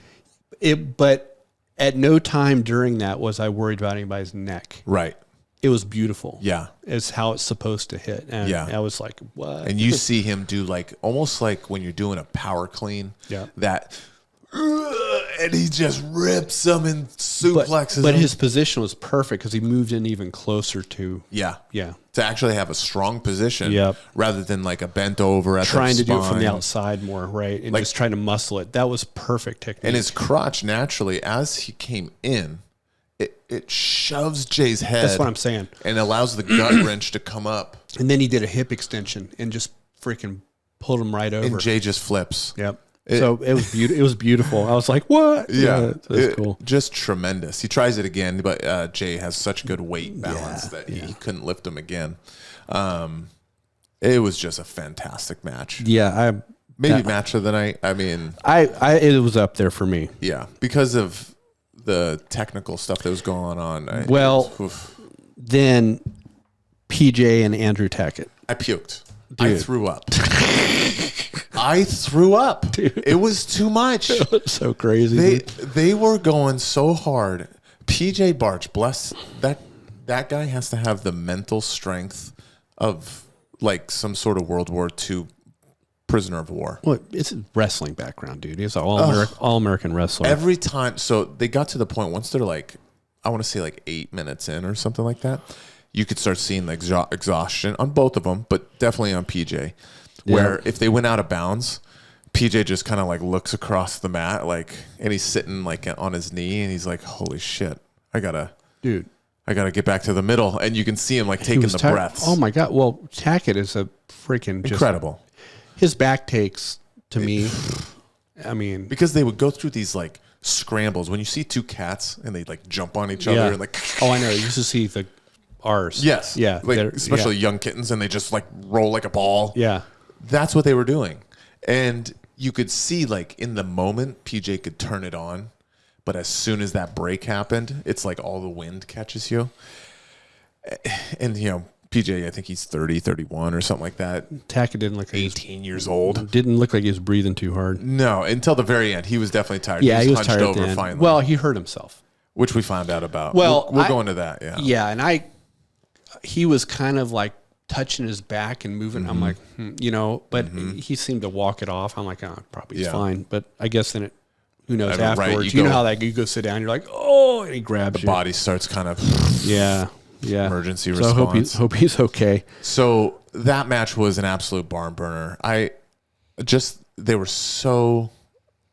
But at no time during that was I worried about anybody's neck. Right. It was beautiful. Yeah. It's how it's supposed to hit. And I was like, what? And you see him do like, almost like when you're doing a power clean. Yeah. That, and he just rips him and suplexes him. But his position was perfect because he moved in even closer to. Yeah. Yeah. To actually have a strong position. Yep. Rather than like a bent over at trying the to do it from the outside more, right? And just trying to muscle it. That was perfect technique. And his crotch naturally, as he came in, it shoves Jay's head. That's what I'm saying. And allows the gut wrench to come up. And then he did a hip extension and just freaking pulled him right over. And Jay just flips. Yep. So it was beautiful. It was beautiful. I was like, "What?" Yeah, that's cool. Just tremendous. He tries it again, but Jay has such good weight balance that he couldn't lift him again. It was just a fantastic match. Yeah, match of the night. I mean, it was up there for me. Yeah, because of the technical stuff that was going on. Then PJ and Andrew Tackett. I puked. Dude. I threw up. Dude. It was too much. It was so crazy. They were going so hard. PJ Barch, bless that guy has to have the mental strength of like some sort of World War II prisoner of war. Well, it's a wrestling background, dude. He's an all-American wrestler. Every time, so they got to the point once they're like, I want to say like 8 minutes in or something like that. You could start seeing the exhaustion on both of them, but definitely on PJ. Where if they went out of bounds, PJ just kind of like looks across the mat, and he's sitting like on his knee, and he's like, "Holy shit, I gotta get back to the middle." And you can see him like taking the breaths. Oh my god! Well, Tackett is a freaking incredible. His back takes to me. I mean, because they would go through these like scrambles when you see two cats and they like jump on each other and like. Oh, I know. You used to see the R's. Yes. Yeah. Especially young kittens, and they just like roll like a ball. Yeah. That's what they were doing. And you could see like in the moment, PJ could turn it on. But as soon as that break happened, it's like all the wind catches you. And, PJ, I think he's 30, 31 or something like that. Tackett didn't look like 18 years old. Didn't look like he was breathing too hard. No, until the very end. He was definitely tired. Yeah, he was hunched tired over at the end. finally. Well, he hurt himself. Which we found out about. Well, we'll go into that, yeah. Yeah, and he was kind of like touching his back and moving. I'm like, but he seemed to walk it off. I'm like, oh, probably it's fine. But I guess then who knows afterwards? You know how that you go sit down, you're like, oh, and he grabs you. Body starts kind of emergency So response. I hope he's okay. So that match was an absolute barn burner. They were so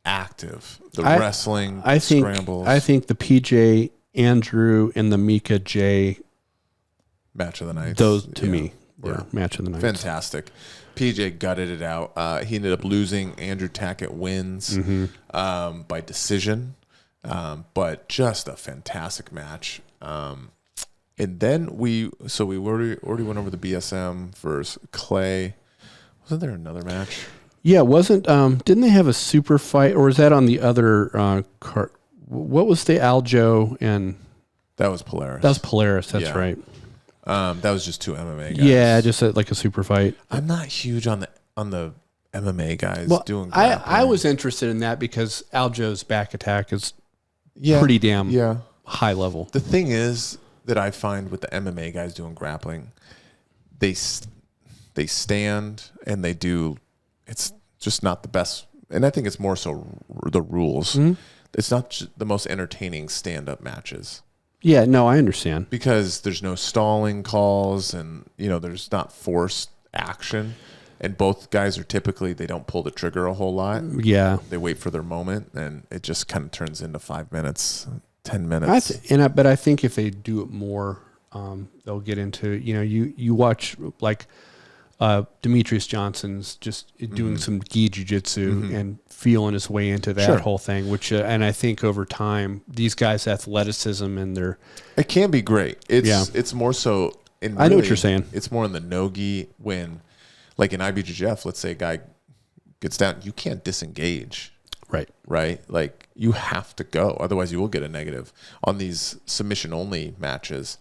active. The wrestling, scrambles. I think the PJ Andrew and the Mika J match of the night. Those to me were match of the night. Fantastic. PJ gutted it out. He ended up losing. Andrew Tackett wins by decision, but just a fantastic match. And then we already went over the BSM versus Clay. Wasn't there another match? Yeah, didn't they have a super fight, or was that on the other card? What was the Aljo and? That was Polaris. That was Polaris. That's right. That was just two MMA guys. Yeah, just like a super fight. I'm not huge on the MMA guys doing grappling. I was interested in that because Aljo's back attack is pretty damn high level. The thing is that I find with the MMA guys doing grappling, they stand and they do. It's just not the best, and I think it's more so the rules. It's not the most entertaining stand-up matches. Yeah, no, I understand. Because there's no stalling calls and, there's not forced action. And both guys are typically, they don't pull the trigger a whole lot. Yeah. They wait for their moment and it just kind of turns into 5 minutes, 10 minutes. But I think if they do it more, they'll get into, you watch like Demetrius Johnson's just doing some gi jiu-jitsu and feeling his way into that whole thing, which and I think over time these guys' athleticism and it can be great. It's more so I know what you're saying. It's more in the no-gi when, like in IBJJF, let's say a guy gets down, you can't disengage. Right? Like you have to go, otherwise you will get a negative. On these submission-only matches,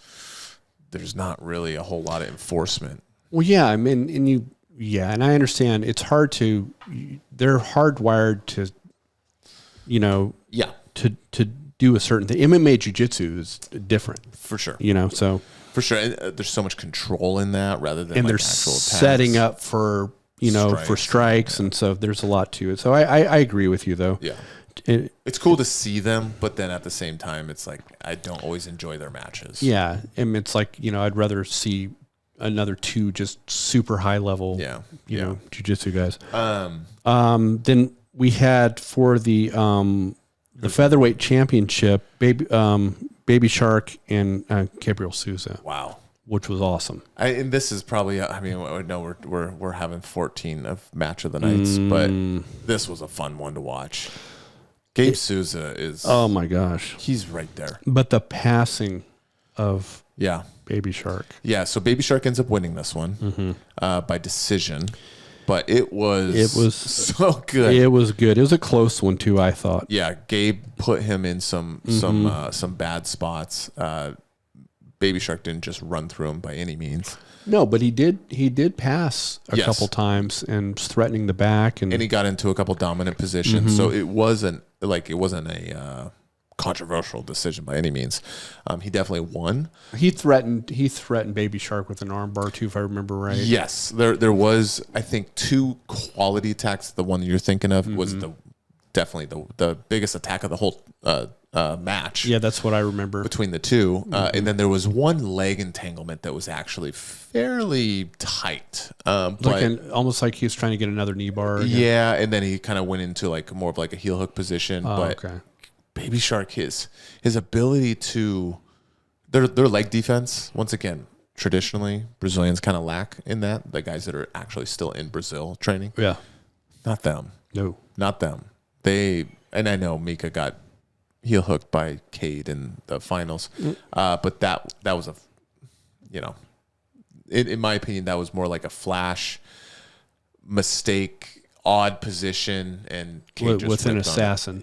there's not really a whole lot of enforcement. Well, yeah, I mean, and I understand it's hard they're hardwired to, to do a certain thing. MMA jiu-jitsu is different. For sure. So. For sure. And there's so much control in that rather than and like they're actual attacks. Setting up for, for strikes. And so there's a lot to it. So I agree with you though. Yeah. It's cool to see them, but then at the same time, it's like, I don't always enjoy their matches. Yeah. And it's like, I'd rather see another two just super high level, jiu-jitsu guys. Then we had for the featherweight championship, Baby Shark and Gabriel Souza. Wow, which was awesome. And this is probably, I know we're having 14 of match of the nights, but this was a fun one to watch. Gabe Souza is, oh my gosh, he's right there. But the passing of Baby Shark. Yeah, so Baby Shark ends up winning this one by decision, but it was so good. It was good. It was a close one too, I thought. Yeah, Gabe put him in some bad spots. Baby Shark didn't just run through him by any means. No, but he did pass a couple times and was threatening the back, and he got into a couple dominant positions. So it wasn't a controversial decision by any means. He definitely won. He threatened Baby Shark with an arm bar too, if I remember right. Yes, there was, I think, 2 quality attacks. The one that you're thinking of was definitely the biggest attack of the whole match. Yeah, that's what I remember between the two. And then there was one leg entanglement that was actually fairly tight, almost like he was trying to get another knee bar again. Yeah, and then he kind of went into like more of like a heel hook position. Baby Shark, his ability to their leg defense, once again, traditionally Brazilians kind of lack in that. The guys that are actually still in Brazil training, not them. No, not them. And I know Mika got heel hooked by Cade in the finals, but that was in my opinion, that was more like a flash mistake. Odd position and Cade with an assassin.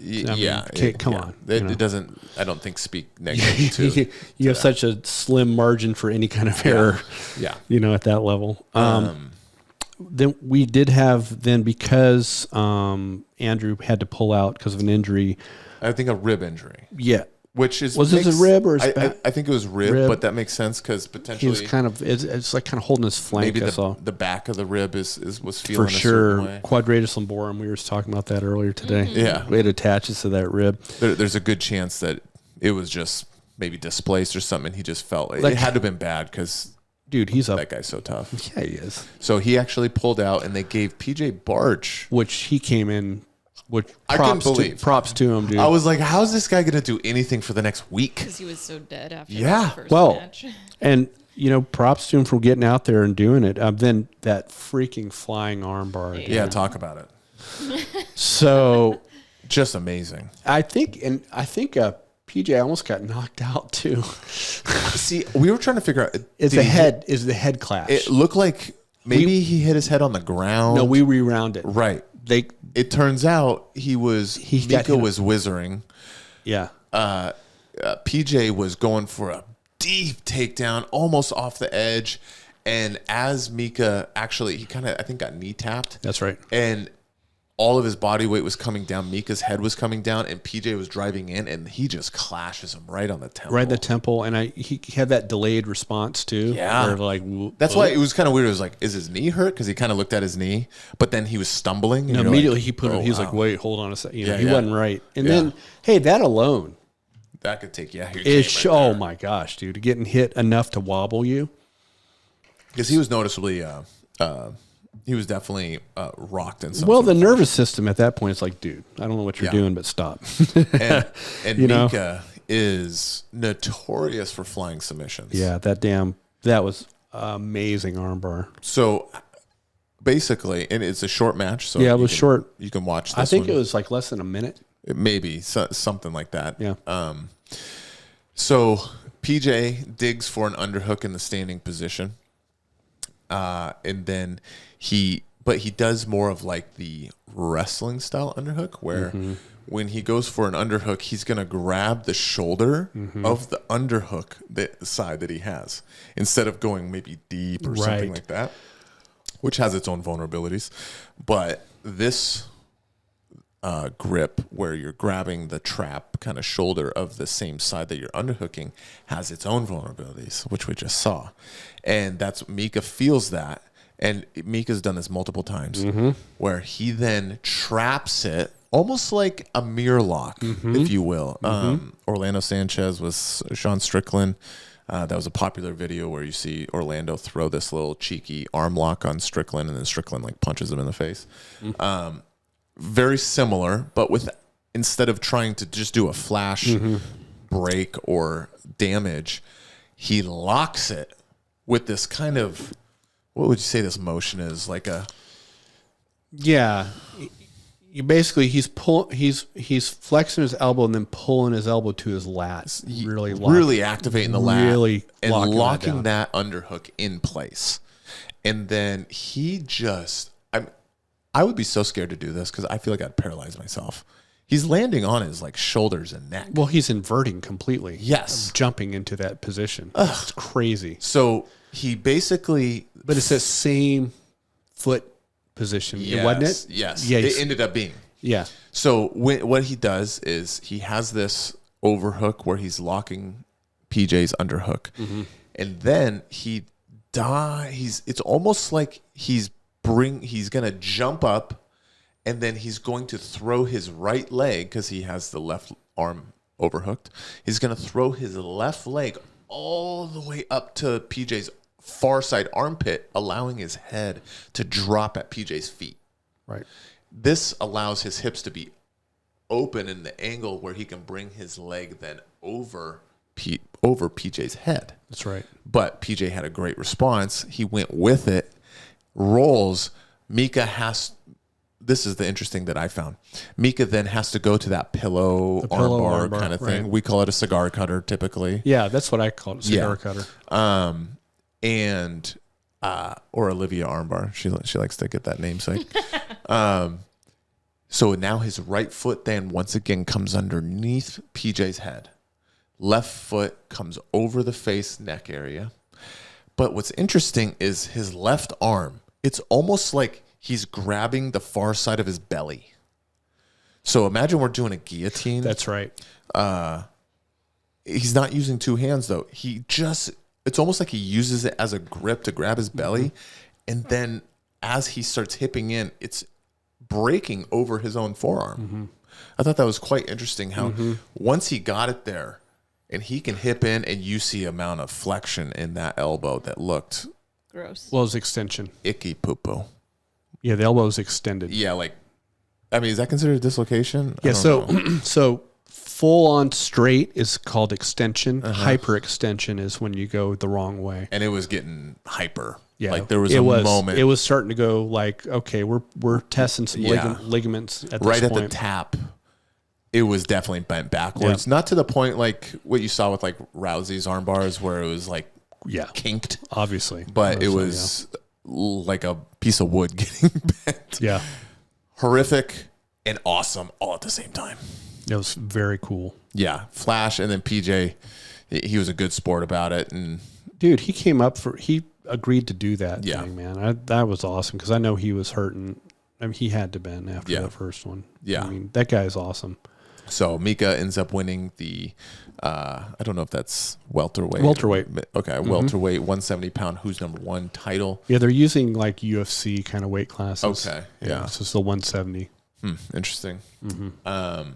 Come on. It doesn't, I don't think, speak negative to you have such a slim margin for any kind of error. Yeah. At that level. Then we did have because Andrew had to pull out because of an injury. I think a rib injury. Yeah. which is Was it his rib or his back? I think it was rib, but that makes sense because He potentially was kind of it's like kind of holding his flank. maybe I saw. the back of the rib was feeling For a sure. certain way. Quadratus lumborum. We were talking about that earlier today. Yeah. It attaches to that rib. There's a good chance that it was just maybe displaced or something. He just felt Like- it had to have been bad because Dude, he's up. that guy's so tough. Yeah, he is. So he actually pulled out, and they gave PJ Barch. Which he came in. Which I couldn't believe. props to him, dude. I was like, how's this guy going to do anything for the next week? Because he was so dead after Yeah. the first Well, match. and props to him for getting out there and doing it. Then that freaking flying armbar. dude. Yeah, talk about it. So Just amazing. I think PJ almost got knocked out too. See, we were trying to figure out. Is did the he head clash? It looked like maybe he hit his head on the ground. No, we rewound it. Right. They It turns out got Mika hit. was whizzering. yeah. PJ was going for a deep takedown, almost off the edge. And as Mika actually, he kind of, I think, got knee tapped. That's right. And all of his body weight was coming down. Mika's head was coming down, and PJ was driving in, and he just clashes him right on the temple. Right in the temple, and he had that delayed response too. Yeah. where like That's why it was kind of weird. It was like, is his knee hurt? Because he kind of looked at his knee, but then he was stumbling. And No, you're immediately like, he put oh, it. He was wow. like, "Wait, hold on a second." Yeah, he yeah. wasn't right. And Yeah. then, hey, that alone That could take your is game right oh there. my gosh, dude, getting hit enough to wobble you. Because he was noticeably, he was definitely rocked in some Well, sort the of nervous system at that point is like, dude, I don't know what you're Yeah. doing, but stop. And You know? Mika is notorious for flying submissions. Yeah, that was amazing armbar. So basically, and it's a short match. So Yeah, it was short. You can watch this I think one. it was like less than a minute. Maybe something like that. Yeah. So PJ digs for an underhook in the standing position. And then he does more of like the wrestling style underhook where when he goes for an underhook, he's going to grab the shoulder of the underhook, the side that he has, instead of going maybe deep or something Right. like that, which has its own vulnerabilities. But this grip where you're grabbing the trap kind of shoulder of the same side that you're underhooking has its own vulnerabilities, which we just saw. And that's Mika feels that. And Mika's done this multiple times where he then traps it almost like a mirror lock, if you will. Orlando Sanchez was Sean Strickland. That was a popular video where you see Orlando throw this little cheeky arm lock on Strickland, and then Strickland like punches him in the face. Very similar, but with instead of trying to just do a flash break or damage, he locks it with this kind of, what would you say this motion is? Like a Yeah. You basically he's flexing his elbow and then pulling his elbow to his lat. really activating the lat really and locking that underhook in place. And then he just, I would be so scared to do this because I feel like I'd paralyze myself. He's landing on his like shoulders and neck. Well, he's inverting completely. Yes. Jumping into that position. It's crazy. So he basically, But it's that same foot position, wasn't it? Yes. Yeah. It ended up being. Yeah. So what he does is he has this overhook where he's locking PJ's underhook, and then it's almost like he's gonna jump up, and then he's going to throw his right leg because he has the left arm overhooked. He's gonna throw his left leg all the way up to PJ's far side armpit, allowing his head to drop at PJ's feet. Right. This allows his hips to be open in the angle where he can bring his leg then over PJ's head. That's right. But PJ had a great response. He went with it, rolls. This is the interesting that I found. Mika then has to go to that pillow armbar kind of thing. right. We call it a cigar cutter typically. Yeah, that's what I call it, cigar Yeah. cutter. Or Olivia Armbar. She likes to get that namesake. So now his right foot then once again comes underneath PJ's head. Left foot comes over the face neck area. But what's interesting is his left arm. It's almost like he's grabbing the far side of his belly. So imagine we're doing a guillotine. That's right. he's not using two hands though. It's almost like he uses it as a grip to grab his belly. And then as he starts hipping in, it's breaking over his own forearm. I thought that was quite interesting how once he got it there and he can hip in and you see amount of flexion in that elbow that looked gross. Well, it's extension. Icky poo-poo. Yeah, the elbow is extended. Yeah, like, I mean, is that considered a dislocation? Yeah, I don't know. so full on straight is called extension. Hyperextension is when you go the wrong way. And it was getting hyper. Yeah, like there was a moment. It was starting to go like, okay, we're testing some ligaments at this right point. at the tap. It was definitely bent backwards. Not to the point like what you saw with like Rousey's arm bars where it was like kinked. Obviously. But it was like a piece of wood getting bent. Yeah. Horrific and awesome all at the same time. It was very cool. Yeah. Flash and then PJ, he was a good sport about it. And dude, he agreed to do that thing, man. That was awesome because I know he was hurting. I mean, he had to bend after that first one. Yeah. I mean, that guy is awesome. So Mika ends up winning the, I don't know if that's welterweight. Okay, welterweight, 170-pound, who's number one title. Yeah, they're using like UFC kind of weight classes. Okay, yeah. So it's the 170. Interesting. And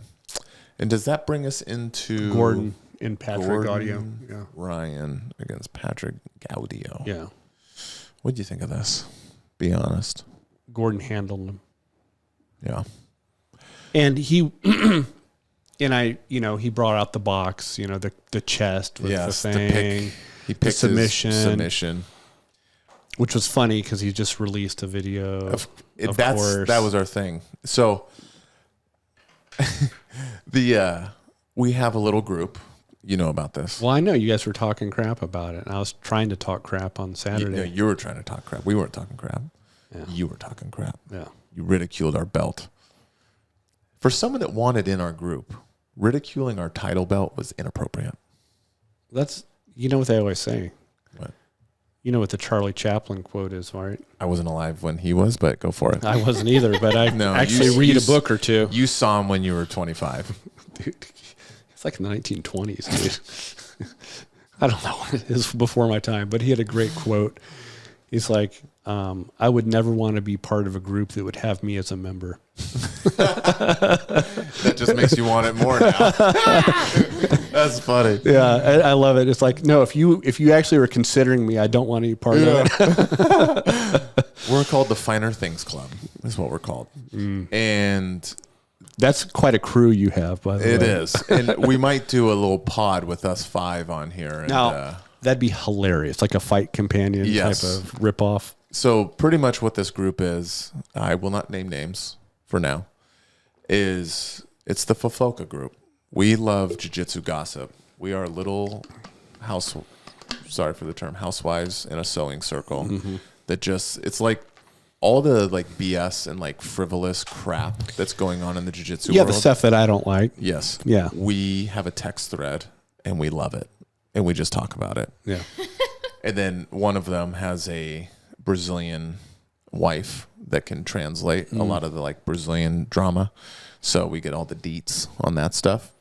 does that bring us into Gordon and Patrick Audio? Yeah. Ryan against Patrick Gaudio. Yeah. What do you think of this? Be honest. Gordon handled him. Yeah. And he he brought out the box, the chest with the thing. He picked submission. Which was funny because he just released a video. Of course. That was our thing. So we have a little group. You know about this. Well, I know you guys were talking crap about it. And I was trying to talk crap on Saturday. You were trying to talk crap. We weren't talking crap. Yeah. You were talking crap. Yeah. You ridiculed our belt. For someone that wanted in our group, ridiculing our title belt was inappropriate. That's, what they always say. What? You know what the Charlie Chaplin quote is, right? I wasn't alive when he was, but go for it. I wasn't either, but I read a book or two. You saw him when you were 25. Dude, it's like the 1920s, dude. I don't know what it is before my time, but he had a great quote. He's like, I would never want to be part of a group that would have me as a member. That just makes you want it more now. That's funny. Yeah, I love it. It's like, no, if you actually were considering me, I don't want any part of it. We're called the Finer Things Club. That's what we're called. And that's quite a crew you have, by the way. It is. And we might do a little pod with us five on here. And, now, that'd be hilarious, like a fight companion type of ripoff. So pretty much what this group is, I will not name names for now, it's the Fofoka group. We love jiu-jitsu gossip. We are little sorry for the term, housewives in a sewing circle that it's like all the like BS and like frivolous crap that's going on in the jiu-jitsu world. Yeah, the stuff that I don't like. Yes. Yeah. We have a text thread and we love it. And we just talk about it. Yeah. And then one of them has a Brazilian wife that can translate a lot of the like Brazilian drama. So we get all the deets on that stuff.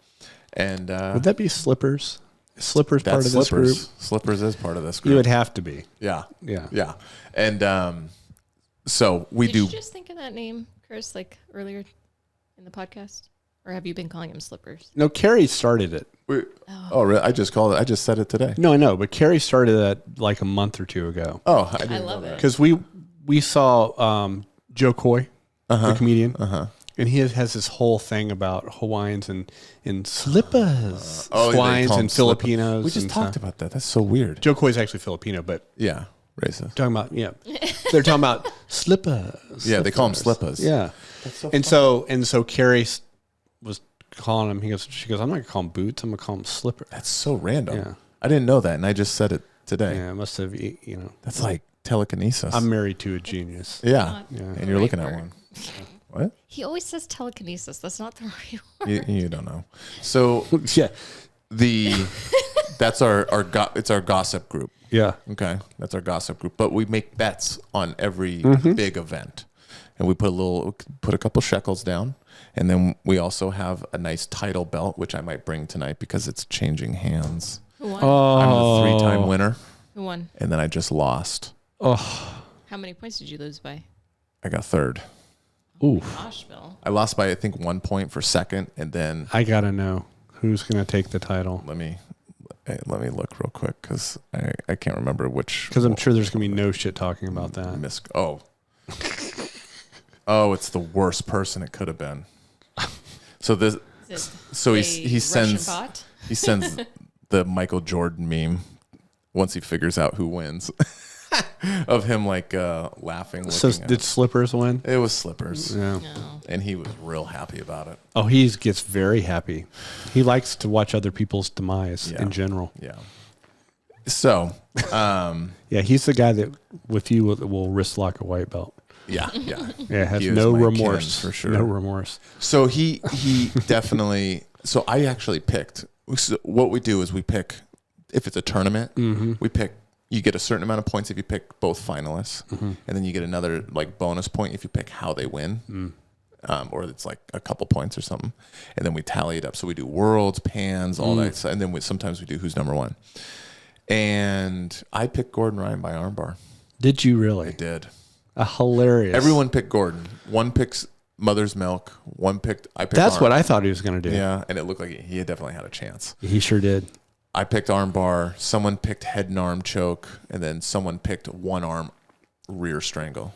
And would that be Slippers? Is Slippers part of this group? Slippers is part of this group. You would have to be. Yeah. Yeah. Yeah. And so we Did do. you just think of that name, Chris, like earlier in the podcast? Or have you been calling him Slippers? No, Carrie started it. Oh, really? I just called it. I just said it today. No, I know, but Carrie started that like a month or two ago. Oh, I love it. Because we saw Joe Coy, the comedian, and he has this whole thing about Hawaiians and slippers, Hawaiians and Filipinos. We just talked about that. That's so weird. Joe Coy is actually Filipino, but yeah, racist. They're talking about slippers. Yeah, they call them slippers. Yeah, that's so so Carrie was calling him. She goes, I'm not gonna call him boots. I'm gonna call him slipper. That's so random. Yeah. I didn't know that, and I just said it today. Yeah, I must have. That's like telekinesis. I'm married to a genius. Yeah, and you're looking at one. What? He always says telekinesis. That's not the real. You don't know. So yeah, that's it's our gossip group. Yeah. Okay, that's our gossip group. But we make bets on every big event. and we put a couple shekels down, and then we also have a nice title belt, which I might bring tonight because it's changing hands. Who won? I'm the 3-time winner, Who won? and then I just lost. Oh, How many points did you lose by? I got third. ooh. Gosh, Bill. I lost by I think 1 point for second, and then I gotta know who's gonna take the title let me look real quick because I can't remember which. because I'm sure there's gonna be no shit talking about that. Oh, it's the worst person it could have been. So this, Is it so a he Russian sends bot? he sends the Michael Jordan meme once he figures out who wins of him like laughing. So looking at did Slippers win? it was Slippers, Yeah. No. and he was real happy about it. Oh, he gets very happy. He likes to watch other people's demise Yeah. in general. Yeah. So, Yeah, he's the guy that with you will wrist lock a white belt. yeah. Yeah, has He is no my remorse kin, for sure. No remorse. So he definitely. So I actually picked. So what we do is we pick if it's a tournament. We pick. You get a certain amount of points if you pick both finalists, and then you get another like bonus point if you pick how they win, or it's like a couple points or something, and then we tally it up. So we do worlds, pans, all that, and then sometimes we do who's number one. And I picked Gordon Ryan by armbar. Did you I really? did. A hilarious. Everyone picked Gordon. One picks Mother's Milk. I picked. That's what I thought he was going to do. Yeah, and it looked like he definitely had a chance. He sure did. I picked armbar. Someone picked head and arm choke, and then someone picked one arm rear strangle.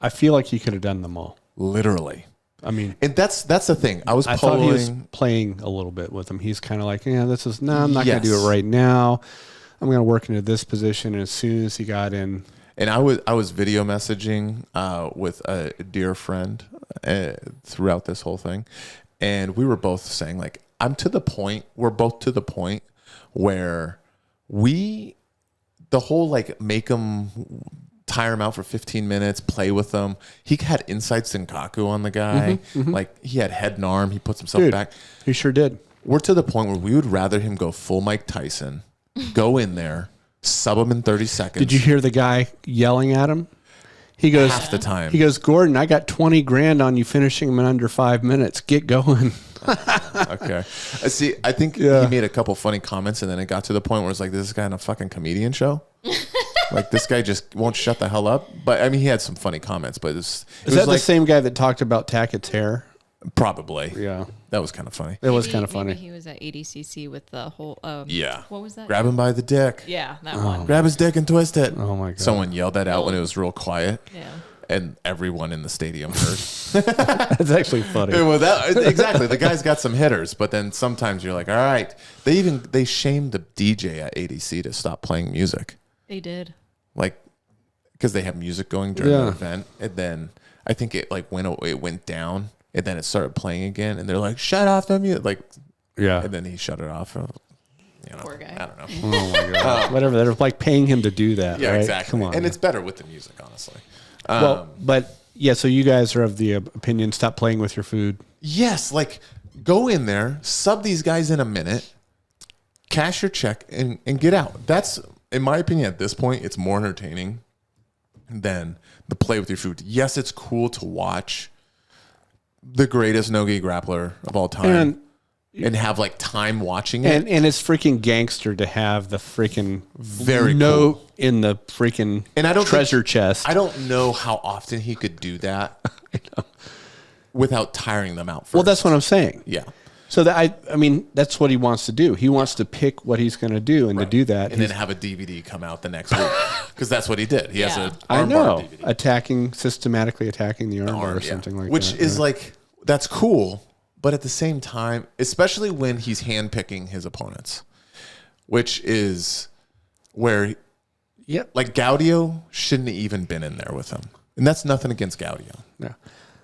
I feel like he could have done them all. Literally. I mean, And that's the thing. I thought he was polling. playing a little bit with him. He's kind of like, I'm not going to do Yes. it right now. I'm going to work into this position. And as soon as he got in, And I was video messaging with a dear friend throughout this whole thing, and we were both saying like, we're both to the point where the whole like make them tire him out for 15 minutes, play with them. He had inside Senkaku on the guy. Like he had head and arm. He puts himself back. he sure did. We're to the point where we would rather him go full Mike Tyson, go in there, sub him in 30 seconds. Did you hear the guy yelling at him? He goes, half the time? He goes, Gordon, I got 20 grand on you finishing him in under 5 minutes. Get going. Okay. See, I think he made a couple funny comments, and then it got to the point where it's like, this guy on a fucking comedian show? Like, this guy just won't shut the hell up. But, I mean, he had some funny comments, but Is that the same guy that talked about Tackett's hair? Probably. Yeah. That was kind of funny. It was kind of funny. Maybe he was at ADCC with the whole. Yeah. What was that? Grab him by the dick. Yeah, that one. Grab his dick and twist it. Oh, my God. Someone yelled that out when it was real quiet. Yeah. And everyone in the stadium heard. That's actually funny. Well, exactly. The guy's got some hitters, but then sometimes you're like, all right. They shamed the DJ at ADC to stop playing music. They did. Like, because they have music going during the event, and then I think it went down, and then it started playing again, and they're like, "Shut off the music!" Like, Yeah. and then he shut it off. Poor guy. I don't know. Oh, my God. Whatever. They're like paying him to do that. Yeah, right? exactly. Come on. And it's better with the music, honestly. well, but yeah, so you guys are of the opinion, stop playing with your food. Yes, like go in there, sub these guys in a minute, cash your check, and get out. That's, in my opinion, at this point, it's more entertaining than the play with your food. Yes, it's cool to watch the greatest no-gi grappler of all time and have like time watching it. And it's freaking gangster to have the freaking Very note cool. in the freaking And I don't treasure think- chest. I don't know how often he could do that without tiring them out first. Well, that's what I'm saying. Yeah. So that I mean, that's what he wants to do. He wants to pick what he's going to do, and to do that, And then have a DVD come out the next week. Because that's what he did. He has Yeah. a I armbar know DVD. systematically attacking the armbar or Yeah. something like Which that. is yeah. like, that's cool. But at the same time, especially when he's handpicking his opponents, which is where, Yep. like, Gaudio shouldn't have even been in there with him. And that's nothing against Gaudio. Yeah.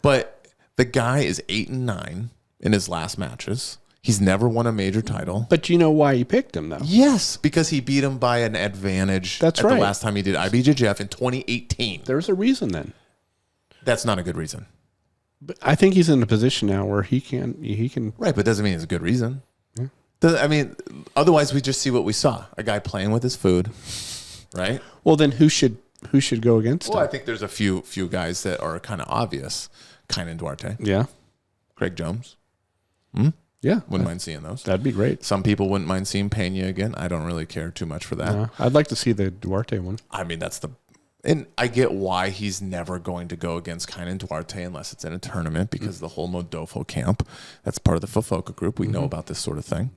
But the guy is 8-9 in his last matches. He's never won a major title. But you know why you picked him, though? Yes, because he beat him by an advantage. That's at right. The last time he did IBJJF in 2018. There's a reason then. That's not a good reason. But I think he's in a position now where he can. Right, but it doesn't mean it's a good reason. I mean, otherwise we just see what we saw. A guy playing with his food, right? Well, then who should who should go against Well, I him? think there's a few guys that are kind of obvious. Kynan Duarte, Yeah. Craig Jones. Yeah. Wouldn't mind seeing those. That'd be great. Some people wouldn't mind seeing Pena again. I don't really care too much for that. I'd like to see the Duarte one. I mean, and I get why he's never going to go against Kynan Duarte unless it's in a tournament because the whole Modofo camp, that's part of the Fofoka group. We know about this sort of thing.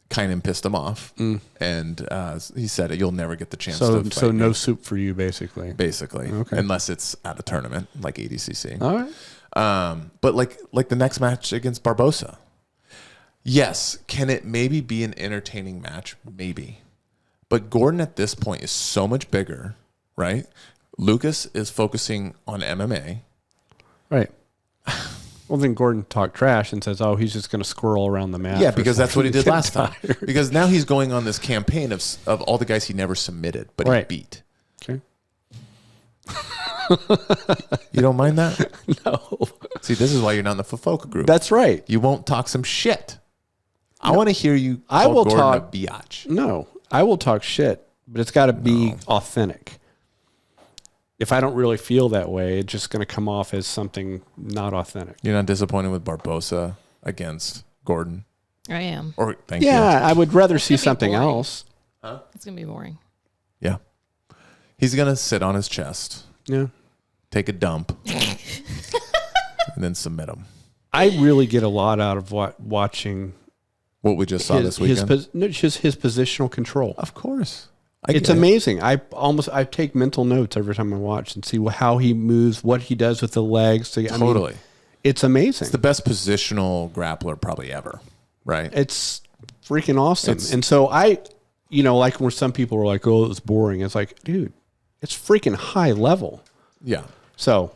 Kynan pissed him off, and he said, "You'll never get the chance to fight So no me." soup for you, basically. Basically, Okay. unless it's at a tournament like ADCC. All right. But like the next match against Barbosa, yes, can it maybe be an entertaining match? Maybe. But Gordon at this point is so much bigger, right? Lucas is focusing on MMA. Right. Well, then Gordon talked trash and says, "Oh, he's just going to squirrel around the mat." Yeah, for because that's what he did something. last time. Because now he's going on this campaign of all the guys he never submitted, but Right. he beat. Okay. You don't mind that? No. See, this is why you're not in the Fofoka group. That's right. You won't talk some shit. I want to hear you call I will Gordon talk- a biatch. No, I will talk shit, but it's got to be authentic. If I don't really feel that way, it's just going to come off as something not authentic. You're not disappointed with Barbosa against Gordon? I am. Or thank you. Yeah, I would rather see gonna be something boring. else. It's gonna be boring. Yeah. He's going to sit on his chest, Yeah. take a dump, and then submit him. I really get a lot out of watching What we just saw this weekend. just his positional control. Of course. It's amazing. I take mental notes every time I watch and see how he moves, what he does with the legs. Totally. It's amazing. It's the best positional grappler probably ever, right? It's freaking awesome. And so like where some people were like, "Oh, it was boring." It's like, dude, it's freaking high level. Yeah. So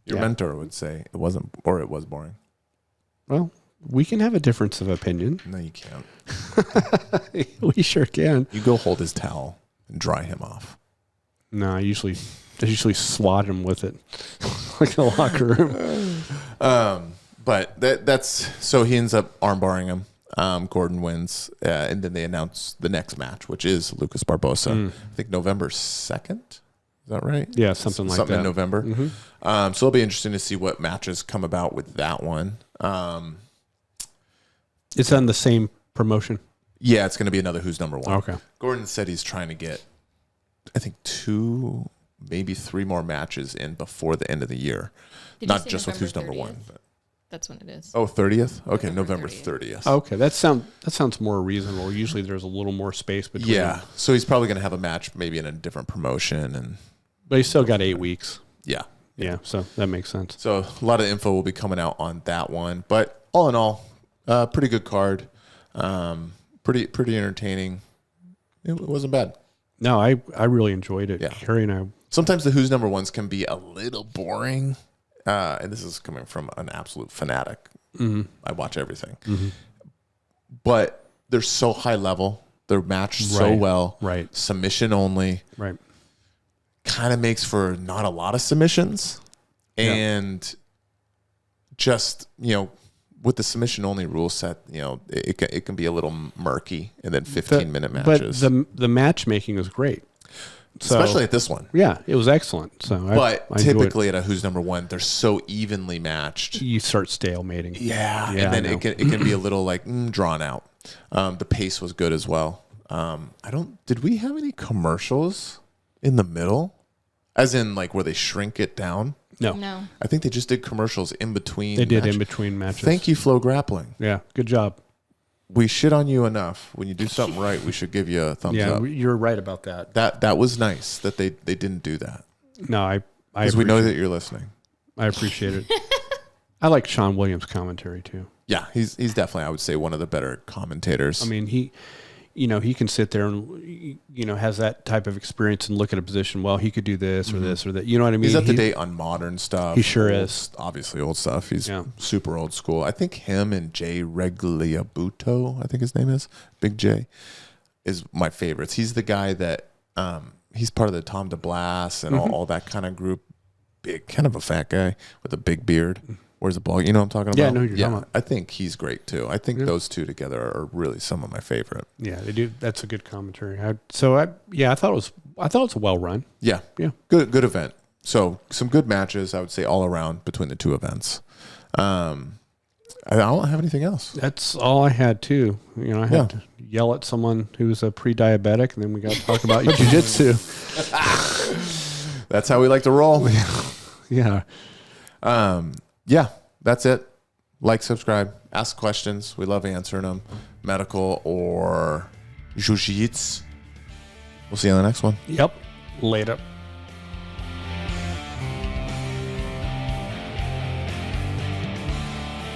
Your mentor would say it wasn't, or it was boring. well, we can have a difference of opinion. No, you can't. We sure can. You go hold his towel and dry him off. No, I usually swat him with it, like in the locker room. But that's so he ends up armbarring him. Gordon wins, and then they announce the next match, which is Lucas Barbosa. I think November 2nd. Is that right? Yeah, something like Something that. in November. So it'll be interesting to see what matches come about with that one. It's on the same promotion. Yeah, it's going to be another Who's Number One. Okay. Gordon said he's trying to get, I think, 2, maybe 3 more matches in before the end of the year. Did you Not say just with Who's Number 30th? One. But, That's when it is. oh, 30th? Okay, November November 30th. Okay, that sounds more reasonable. Usually there's a little more space between. Yeah, so he's probably going to have a match maybe in a different promotion. And But he's still got 8 weeks. yeah. Yeah, so that makes sense. So a lot of info will be coming out on that one. But all in all, pretty good card. Pretty entertaining. It wasn't bad. No, I really enjoyed it. Yeah. Carrie and I. Sometimes the Who's Number Ones can be a little boring. And this is coming from an absolute fanatic. I watch everything. But they're so high level. They're matched so Right. well. Right. Submission only. Right. Kind of makes for not a lot of submissions. Yeah. And just, with the submission only rule set, it can be a little murky and then 15-minute matches. But the matchmaking was great. So, Especially at this one. yeah, it was excellent. So But I enjoyed typically at a Who's Number One, they're so evenly matched. it. You start stalemating. Yeah, Yeah, and then I know. it can be a little like drawn out. The pace was good as well. Did we have any commercials in the middle? As in like where they shrink it down? No, No. I think they just did commercials in between. they did match- in between matches. Thank you, Flow Grappling. Yeah, good job. We shit on you enough. When you do something right, we should give you a thumbs Yeah, up. you're right about that. That was nice that they didn't do that. No, I Because we know that you're listening. I appreciate it. I like Sean Williams' commentary too. Yeah, he's definitely, I would say, one of the better commentators. I mean, he can sit there and has that type of experience and look at a position. Well, he could do this or this or that. You know what I mean? he's up to date on modern stuff. He sure old- is. Obviously, old stuff. He's Yeah. super old school. I think him and Jay Regliabuto, I think his name is, Big J, is my favorites. He's the guy that, he's part of the Tom DeBlas and all that kind of group. Big, kind of a fat guy with a big beard. Where's the blog? You know what I'm talking about? Yeah, I know who you're talking about. I think he's great too. I think those two together are really some of my favorite. Yeah, they do. That's a good commentary. I thought it was a well run. Yeah. Yeah. Good event. So some good matches, I would say, all around between the two events. I don't have anything else. That's all I had too. You know, I had to yell at someone who's a pre-diabetic, and then we got to talk about jiu-jitsu. That's how we like to roll. Yeah. Yeah, that's it. Like, subscribe, ask questions. We love answering them. Medical or jiu-jitsu. We'll see you on the next one. Yep. Later.